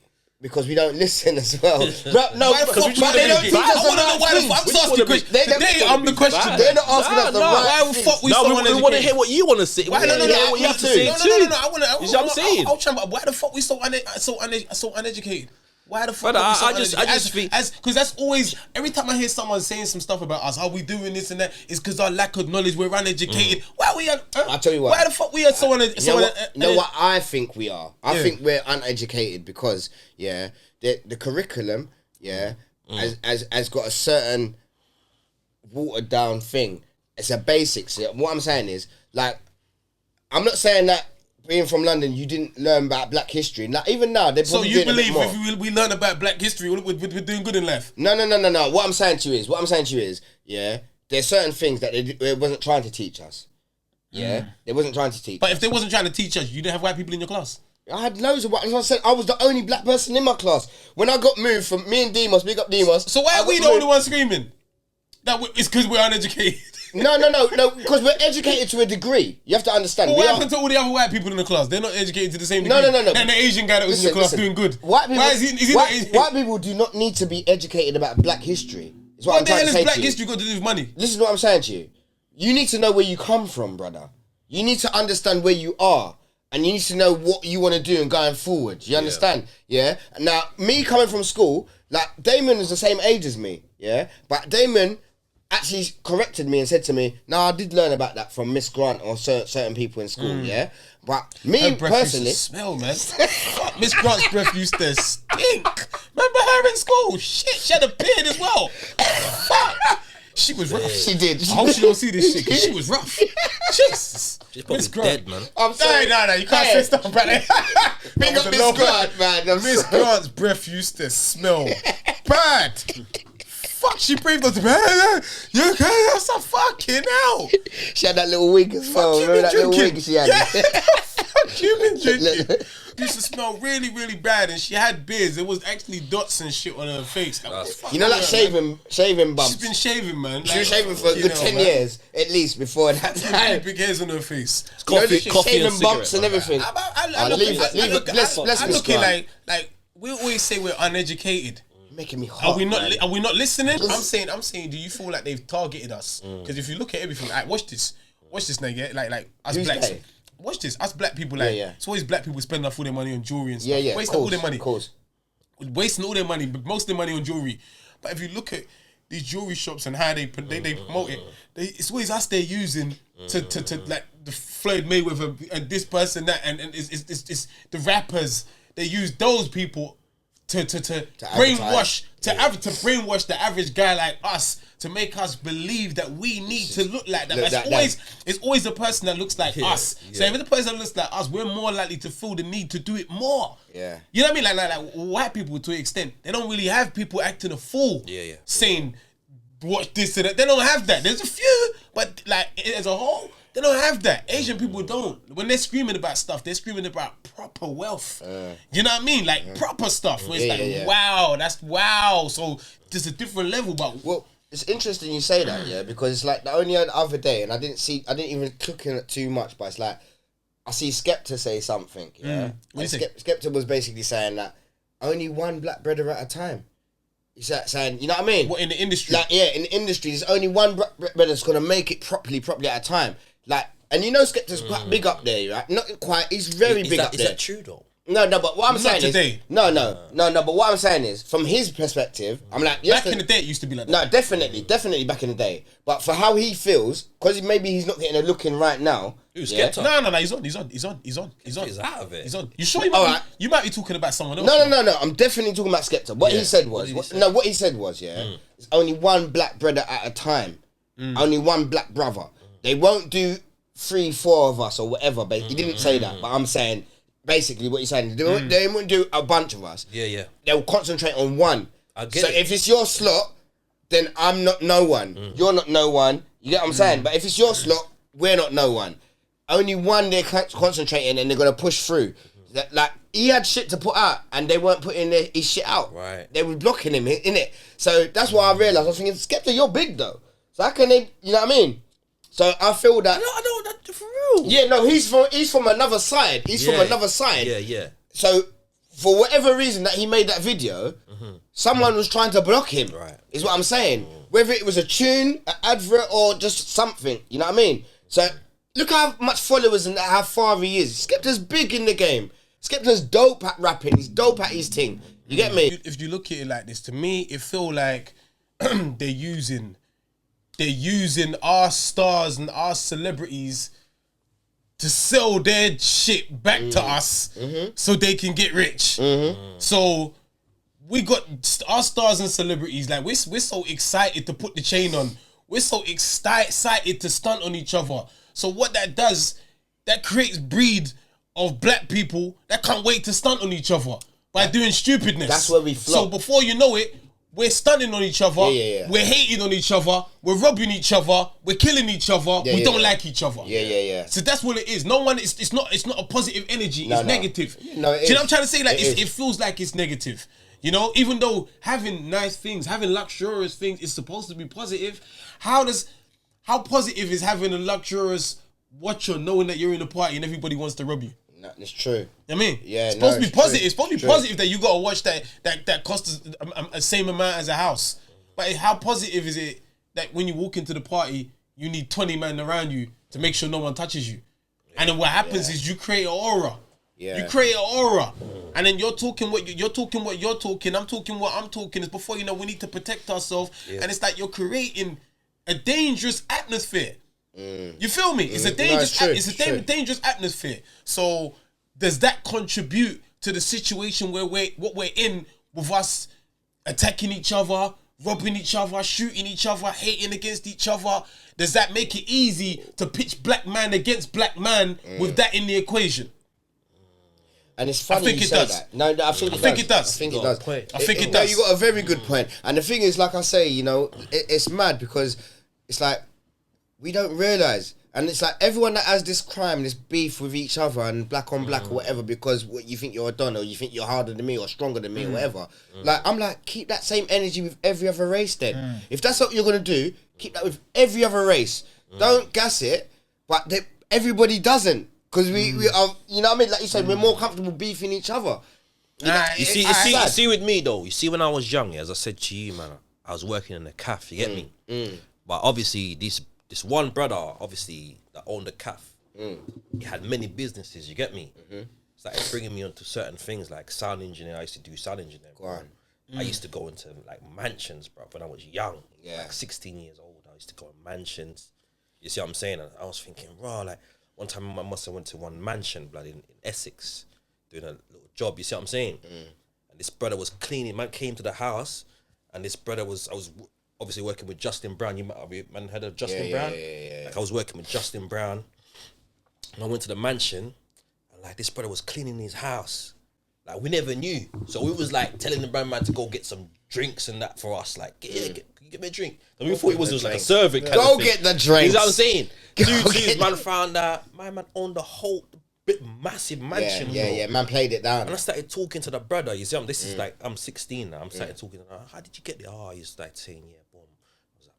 A: Because we don't listen as well. But no,
B: Why the
A: because
B: fuck
A: they don't teach us
B: I want to know why the
A: the
B: fuck.
A: right
B: I'm asking the question. Today I'm the question.
A: They're not asking us the right
B: Why the
A: things.
B: fuck we
C: No,
B: so
C: we
B: uneducated?
C: want to hear what you want to say.
B: Why, no,
C: what you have to say
B: no,
C: too.
B: I want to.
C: You see what I'm saying?
B: I'm trying, but why the fuck we so uneducated? Why the fuck?
C: Brother,
B: are we so
C: I just
B: uneducated?
C: think
B: because that's always every time I hear someone saying some stuff about us, how we doing this and that, it's because our lack of knowledge. We're uneducated. Why are we?
A: I'll tell you what.
B: Why the fuck we are so uneducated?
A: You know what I think we are? I think we're uneducated because the curriculum has got a certain watered down thing. It's a basics. What I'm saying is, like, I'm not saying that being from London you didn't learn about Black history. Now even now they're
B: So
A: probably
B: you
A: doing
B: believe
A: a bit more.
B: if we learn about Black history, we're doing good in life?
A: No. What I'm saying to you is, there's certain things that they wasn't trying to teach us. Yeah, they wasn't trying to teach.
B: But
A: us.
B: if they wasn't trying to teach us, you didn't have white people in your class.
A: I had loads of white. As I said, I was the only Black person in my class. When I got moved from me and Demos, big up Demos.
B: So why
A: I
B: are we
A: got
B: the only
A: moved-
B: ones screaming? It's because we're uneducated.
A: No, because we're educated to a degree. You have to understand.
B: But
A: We
B: what
A: are-
B: happened to all the other white people in the class? They're not educated to the same
A: No,
B: degree.
A: no.
B: And the Asian guy that was in your class doing good.
A: White people,
B: Why is he not Asian?
A: white people do not need to be educated about Black history. Is what
B: What
A: I'm
B: the
A: trying
B: hell
A: to
B: has
A: say
B: Black
A: to you.
B: history got to do with money?
A: This is what I'm saying to you. You need to know where you come from, brother. You need to understand where you are. And you need to know what you want to do and going forward. You understand? Yeah? Now, me coming from school, like, Damon is the same age as me. Yeah? But Damon actually corrected me and said to me, "No, I did learn about that from Miss Grant or certain people in school." Yeah? But me
B: Her breath
A: personally...
B: used to smell, man. Fuck, Miss Grant's breath used to stink. Remember her in school? Shit, she had a beard as well. Fuck. She was rough.
A: She did.
B: I hope she don't see this shit, because she was rough. Jesus.
C: She's probably
B: Miss Grant.
C: dead, man.
A: I'm sorry.
B: No, you can't say stuff about it.
A: Big up Miss Grant, man.
B: Miss Grant's breath used to smell bad. Fuck, she breathed onto me. You okay? That's a fucking hell.
A: She had that little wig as well.
B: Fuck, you
A: Remember
B: been
A: that little
B: drinking?
A: wig she had?
B: Yeah. Fuck, you been drinking? Used to smell really, really bad, and she had beards. There was actually dots and shit on her face. Like, what the fuck
A: You know, like
B: is that, man?
A: shaving bumps.
B: She's been shaving, man.
A: She was shaving for a good 10 years, at least, before that time.
B: Big hairs on her face.
C: Coffee
A: Shaving
C: and
A: bumps and
C: cigarette,
A: everything.
B: I
A: leave it. Bless
B: I'm
A: Miss
B: looking
A: Grant.
B: like we always say we're uneducated.
A: Making me hot.
B: Are we not?
A: man.
B: Are we not listening? I'm saying. Do you feel like they've targeted us? Because if you look at everything, like, watch this now, yeah. Like us
A: Who's
B: blacks.
A: they?
B: Watch this. Us black people, like,
A: Yeah.
B: it's always black people spending all their money on jewelry and stuff.
A: Yeah,
B: Wasting all their money.
A: Of course.
B: Wasting all their money, but most of their money on jewelry. But if you look at these jewelry shops and how they promote it, it's always us they're using to like the Floyd Mayweather and this person that and it's the rappers. They use those people to brainwash to brainwash the average guy like us, to make us believe that we need to look like that. It's always the person that looks like us. So if the person that looks like us, we're more likely to feel the need to do it more.
A: Yeah.
B: You know what I mean? Like white people, to an extent, they don't really have people acting a fool. Saying watch this and that. They don't have that. There's a few, but like as a whole, they don't have that. Asian people don't. When they're screaming about stuff, they're screaming about proper wealth. You know what I mean? Like proper stuff. Where it's wow, that's wow. So just a different level. But
A: Well, it's interesting you say that, yeah, because it's like the only other day, and I didn't even click on it too much, but it's like I see Skepta say something, yeah.
B: What do you say?
A: Skepta was basically saying that only one black brother at a time. He's like saying, you know what I mean?
B: What, in the industry?
A: Like, yeah, in the industry, there's only one brother that's gonna make it properly at a time. Like, and you know, Skepta's quite big up there, right? Not quite. He's very big up there.
C: Is that true though?
A: No, but what I'm saying
B: today.
A: is no. But what I'm saying is, from his perspective, I'm like,
B: back in the day, it used to be like that.
A: No, definitely back in the day. But for how he feels, because maybe he's not getting a look in right now.
C: Who's Skepta?
B: No, he's on. He's
C: out of it.
B: He's on. You sure you might be talking about someone else?
A: No. I'm definitely talking about Skepta. What he said was, what he said was, it's only one black brother at a time. Only one black brother. They won't do 3, 4 of us or whatever. But he didn't say that. But I'm saying. Basically, what he's saying, they won't do a bunch of us.
C: Yeah.
A: They'll concentrate on one.
C: I get it.
A: If it's your slot, then I'm not no one. You're not no one. You get what I'm saying? But if it's your slot, we're not no one. Only one they're concentrating and they're going to push through. Like, he had shit to put out and they weren't putting his shit out.
C: Right.
A: They were blocking him, innit? So that's why I realised. I was thinking, Skepta, you're big though. So how can they, you know what I mean? So I feel that...
C: I don't for real.
A: Yeah, no, he's from another side. He's from another side.
C: Yeah.
A: So, for whatever reason that he made that video, someone was trying to block him.
C: Right.
A: Is what I'm saying. Whether it was a tune, an advert, or just something. You know what I mean? So, look how much followers and how far he is. Skepta's big in the game. Skepta's dope at rapping. He's dope at his thing. You get me?
B: If you look at it like this, to me, it feel like they're using our stars and our celebrities to sell their shit back to us so they can get rich. So we got our stars and celebrities, like we're so excited to put the chain on. We're so excited to stunt on each other. So what that does, that creates breed of black people that can't wait to stunt on each other by doing stupidness.
A: That's where we flop.
B: So before you know it, we're stunning on each other.
A: Yeah.
B: We're hating on each other. We're robbing each other. We're killing each other. We don't like each other.
A: Yeah. So
B: that's what it is. No one. It's not a positive energy. It's negative.
A: No,
B: Do you know what I'm trying to say? Like it feels like it's negative. You know, even though having nice things, having luxurious things is supposed to be positive. How positive is having a luxurious watcher knowing that you're in a party and everybody wants to rob you?
A: No, it's true.
B: I mean,
A: it's
B: supposed to be positive.
A: True.
B: It's supposed to be positive that you got to watch that costs the same amount as a house. But how positive is it that when you walk into the party, you need 20 men around you to make sure no one touches you? And then what happens is you create an aura. You create an aura. And then you're talking what you're talking, I'm talking what I'm talking. Is before you know, we need to protect ourselves. And it's like you're creating a dangerous atmosphere. You feel me? It's a dangerous. Dangerous atmosphere. So does that contribute to the situation where what we're in with us attacking each other, robbing each other, shooting each other, hating against each other? Does that make it easy to pitch black man against black man with that in the equation?
A: And it's funny you say that. No, I think it does. I think it does. No, you got a very good point. And the thing is, like I say, you know, it's mad because it's like we don't realise. And it's like everyone that has this crime, this beef with each other and black on black or whatever because you think you're a don or you think you're harder than me or stronger than me or whatever. Like, I'm like, keep that same energy with every other race then. If that's what you're going to do, keep that with every other race. Don't gas it, but everybody doesn't. Because we are, you know what I mean? Like you said, we're more comfortable beefing each other.
C: You see with me though, you see when I was young, as I said to you, man, I was working in a cafe, you get me? But obviously, this one brother, obviously, that owned a cafe, he had many businesses, you get me? Started bringing me onto certain things like sound engineer. I used to do sound engineering. I used to go into like mansions, bro, when I was young. Like 16 years old, I used to go in mansions. You see what I'm saying? And I was thinking, raw, like, one time I must have went to one mansion, blood, in Essex, doing a little job, you see what I'm saying? And this brother was cleaning, man came to the house, and this brother I was obviously working with Justin Brown. You man heard of Justin Brown? Yeah. Like I was working with Justin Brown, and I went to the mansion, and like this brother was cleaning his house. Like we never knew. So we was like telling the brand man to go get some drinks and that for us. Like, can you get me a drink? And we thought it was like a servant kind of thing.
A: Go get the drinks.
C: You know what I'm saying? Dude, man found out my man owned the whole massive mansion.
A: Yeah, man played it down.
C: And I started talking to the brother. You see, this is like, I'm 16 now. I'm started talking to him. How did you get there? Oh, he's like saying, yeah, boom.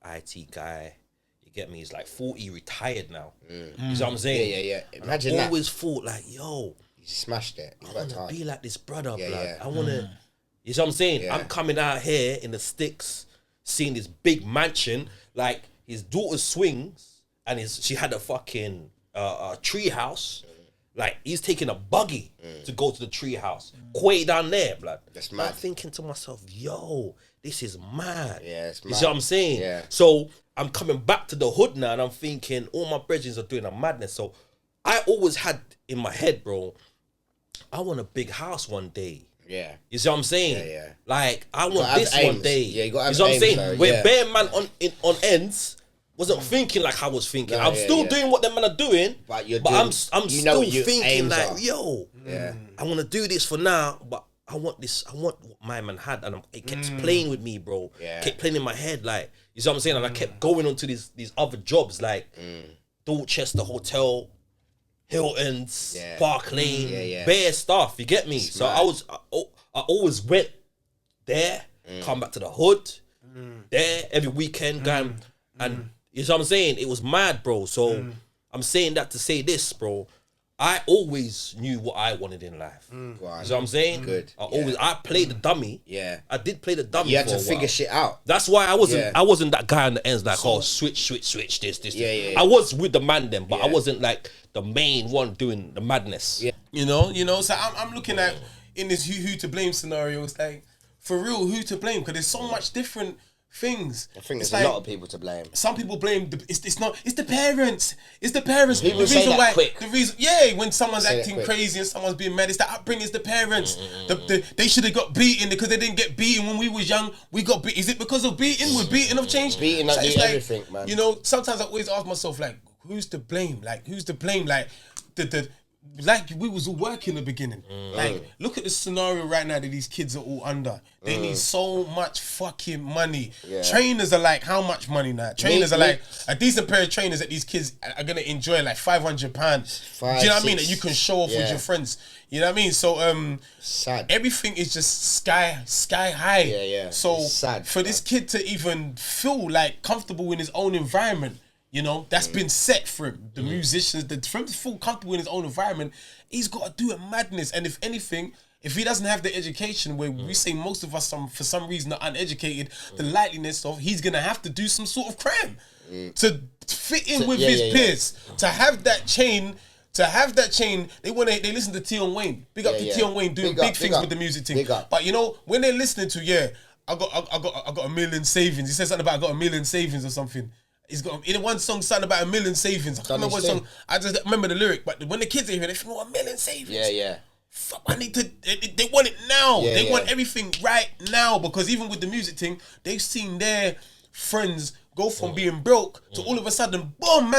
C: I was an IT guy. You get me? He's like 40, retired now. You see what I'm saying?
A: Yeah. Imagine
C: that. I always thought like, yo,
A: he smashed it.
C: I want to be like this brother, blood. I want to You see what I'm saying?
A: Yeah.
C: I'm coming out here in the sticks, seeing this big mansion, like his daughter swings, and she had a fucking tree house. Like, he's taking a buggy to go to the tree house. Quay down there, blood.
A: That's mad.
C: I'm thinking to myself, yo, this is mad.
A: Yeah, it's
C: You
A: mad.
C: see what I'm saying?
A: Yeah.
C: So I'm coming back to the hood now, and I'm thinking all my brethren are doing a madness. So I always had in my head, bro, I want a big house one day.
A: Yeah.
C: You see what I'm saying?
A: Yeah.
C: Like, I
A: gotta
C: want
A: have
C: this
A: aims.
C: one day.
A: Yeah, you gotta have
C: see what I'm saying?
A: aims, though,
C: Where
A: yeah.
C: bare man on ends wasn't thinking like I was thinking.
A: No,
C: I'm
A: yeah,
C: still
A: yeah.
C: doing what them men are doing,
A: But you're
C: I'm
A: doing-
C: I'm
A: you know
C: still
A: what your
C: thinking
A: aims
C: like,
A: are.
C: yo,
A: Yeah.
C: I want to do this for now, but I want what my man had, and it kept playing with me, bro.
A: Yeah.
C: Kept playing in my head, like, you see what I'm saying? And I kept going on to these other jobs, like Dorchester Hotel, Hilton's,
A: Yeah.
C: Park Lane,
A: Yeah.
C: bare stuff. You get me? So
A: mad.
C: I always went there, come back to the hood, there every weekend, going, and you know what I'm saying? It was mad, bro. So I'm saying that to say this, bro. I always knew what I wanted in life. You know what I'm saying?
A: Good.
C: I played the dummy.
A: Yeah.
C: I did play the dummy.
A: You had
C: for
A: to
C: a
A: figure
C: while.
A: shit out.
C: That's why I
A: Yeah.
C: wasn't that guy on the ends like, switch, this.
A: Yeah.
C: I was with the man then, but I
A: Yeah.
C: wasn't like the main one doing the madness.
A: Yeah.
B: You know. So I'm looking at in this who to blame scenario. It's like, for real, who to blame? Because there's so much different things.
A: I think
B: It's
A: there's
B: like,
A: a lot of people to blame.
B: Some people blame it's the parents. It's the parents.
A: People
B: the
A: say
B: reason
A: that
B: why
A: quick.
B: the reason when someone's
A: Say that
B: acting
A: quick.
B: crazy and someone's being mad, it's the upbringing. It's the parents. They should have got beaten because they didn't get beaten when we was young. We got beat. Is it because of beating? Would beating have changed?
A: Beating don't
B: it's
A: do everything, man.
B: You know, sometimes I always ask myself, like, who's to blame? Like, who's to blame? Like like we was all working in the beginning. Like, look at the scenario right now that these kids are all under. They need so much fucking money.
A: Yeah.
B: Trainers are like, how much money now? Trainers are like, a decent pair of trainers that these kids are gonna enjoy, like £500. Do you know what I mean? That you can show off with
A: Yeah.
B: your friends. You know what I mean? So
A: Sad.
B: everything is just sky high.
A: Yeah.
B: So
A: It's sad,
B: for this kid to even feel like comfortable in his own environment, you know, that's been set for him. The musicians, for him to feel comfortable in his own environment, he's got to do a madness. And if anything, if he doesn't have the education, where we say most of us for some reason are uneducated, the likeliness of he's gonna have to do some sort of crime to fit in with his peers, to have that chain. They listen to Tion Wayne. Big up to Tion Wayne doing big things with the music thing.
A: Big up.
B: But you know, when they're listening to I got $1 million savings. He said something about I got $1 million savings or something. He's got in one song something about $1 million savings. I can't remember what song. I just remember the lyric. But when the kids are hearing, they think, $1 million savings.
A: Yeah.
B: Fuck, I need to. They want it now.
A: Yeah,
B: they
A: yeah.
B: want everything right now, because even with the music thing, they've seen their friends go from being broke to all of a sudden, boom,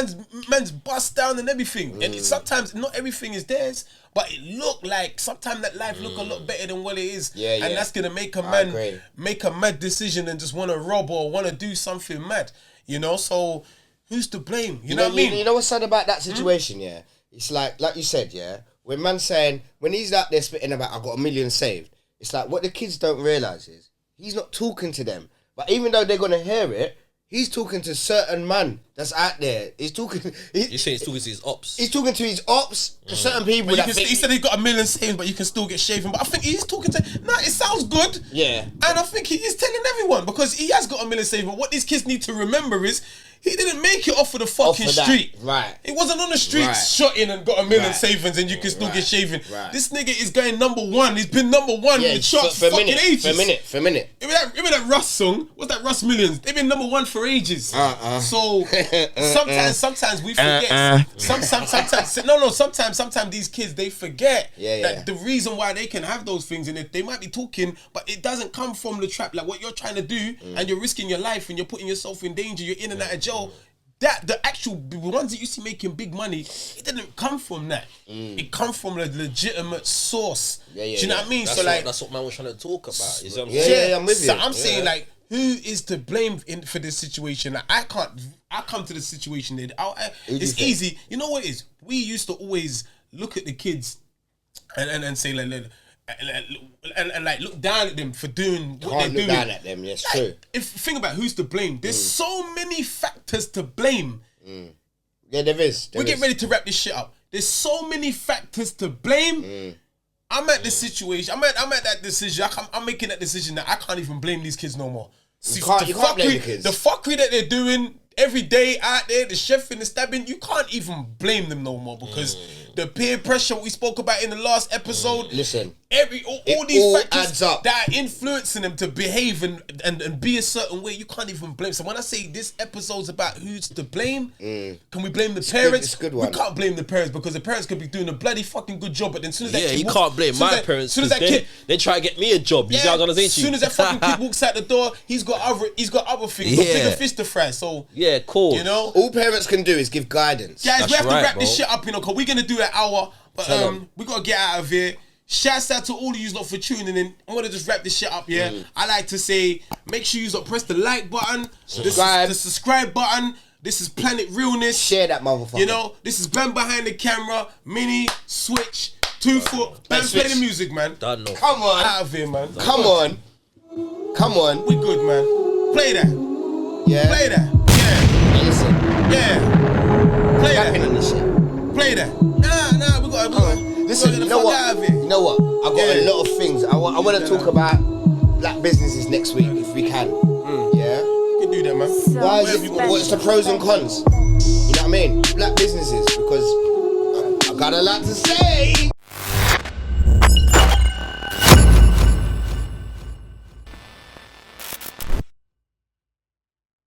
B: man's bust down and everything. And sometimes not everything is theirs, but it look like sometimes that life look a lot better than what it is.
A: Yeah,
B: and
A: yeah.
B: that's gonna make a
A: I
B: man
A: agree.
B: make a mad decision and just want to rob or want to do something mad. You know, so who's to blame? You know what I mean?
A: You know what's sad about that situation, yeah? It's like you said, yeah? When man's saying, when he's out there spitting about, I got $1 million saved, it's like what the kids don't realise is, he's not talking to them. But even though they're going to hear it, he's talking to certain man that's out there. He's talking...
C: You're saying he's talking to his ops.
A: He's talking to his ops, to certain people
B: But
A: that
B: he said he got $1 million saved, but you can still get shaven. But I think he's talking to... Nah, it sounds good.
A: Yeah.
B: And I think he is telling everyone, because he has got $1 million saved. But what these kids need to remember is, he didn't make it off of the fucking
A: Off of that,
B: street.
A: right.
B: He wasn't on the street
A: Right.
B: shotting and got $1 million
A: Right.
B: savings and you can still get shaven.
A: Right.
B: This nigga is going #1. He's been #1 in the charts for fucking ages.
A: For a minute.
B: Remember that Russ song? What's that Russ Millions? They've been #1 for ages. So sometimes we forget. Sometimes these kids, they forget that the reason why they can have those things, and they might be talking, but it doesn't come from the trap. Like what you're trying to do, and you're risking your life and you're putting yourself in danger. You're in and out of jail. That the ones that you see making big money, it didn't come from that. It come from a legitimate source. Do you know what I mean?
C: That's what man was trying to talk about. You see what I'm saying?
A: Yeah, I'm with you.
B: So I'm saying, like, who is to blame for this situation? Like, I come to the situation that it's easy. You know what it is? We used to always look at the kids and say like like look down at them for doing what they're doing.
A: Down at them, yes, true.
B: If think about who's to blame, there's so many factors to blame.
A: Yeah, there is.
B: We get ready to wrap this shit up. There's so many factors to blame. I'm at this situation. I'm at that decision. I'm making that decision that I can't even blame these kids no more. See,
A: You can't blame the kids.
B: The fuckery that they're doing every day out there, the chefing, the stabbing, you can't even blame them no more because the peer pressure we spoke about in the last episode.
A: Listen,
B: all these
A: all
B: factors
A: adds up.
B: that are influencing them to behave and be a certain way, you can't even blame. So when I say this episode's about who's to blame, can we blame the parents?
A: It's a good one.
B: We can't blame the parents because the parents could be doing a bloody fucking good job, but then as soon as that
C: Yeah,
B: kid
C: you
B: walks-
C: can't blame
B: soon as
C: my
B: that-
C: parents
B: soon as that
C: because
B: kid
C: they try to get me a job. You see what I'm gonna say to you?
B: as soon as that fucking kid walks out the door, he's got other things, got bigger fish to fry. So
C: Yeah, cool.
B: you know,
A: all parents can do is give guidance.
B: guys, we
C: That's
B: have to
C: right,
B: wrap this
C: bro.
B: shit up, you know, because we're gonna do an hour, but
A: Tell 'em.
B: we gotta get out of here. Shouts out to all of you lot for tuning in. I'm gonna just wrap this shit up, yeah. I like to say, make sure you lot press the like button,
A: Subscribe.
B: the subscribe button. This is Planet Realness.
A: Share that motherfucker.
B: You know, this is Ben behind the camera, Mini, Switch, 2 foot. Man, play
A: Switch.
B: the music, man.
C: Don't know.
A: Come on.
B: Out of here, man.
A: Come on. Come on.
B: We good, man. Play that.
A: Yeah.
B: Play that. Yeah.
A: Listen.
B: Yeah. Play
A: Rapping
B: that.
A: on this shit.
B: Play that. Nah, we gotta
A: Listen, you know what? You know what? I've got a lot of things. I want to talk about black businesses next week if we can. Yeah.
B: You can do that, man.
A: Why is it? What's the pros and cons? You know what I mean? Black businesses, because I got a lot to say.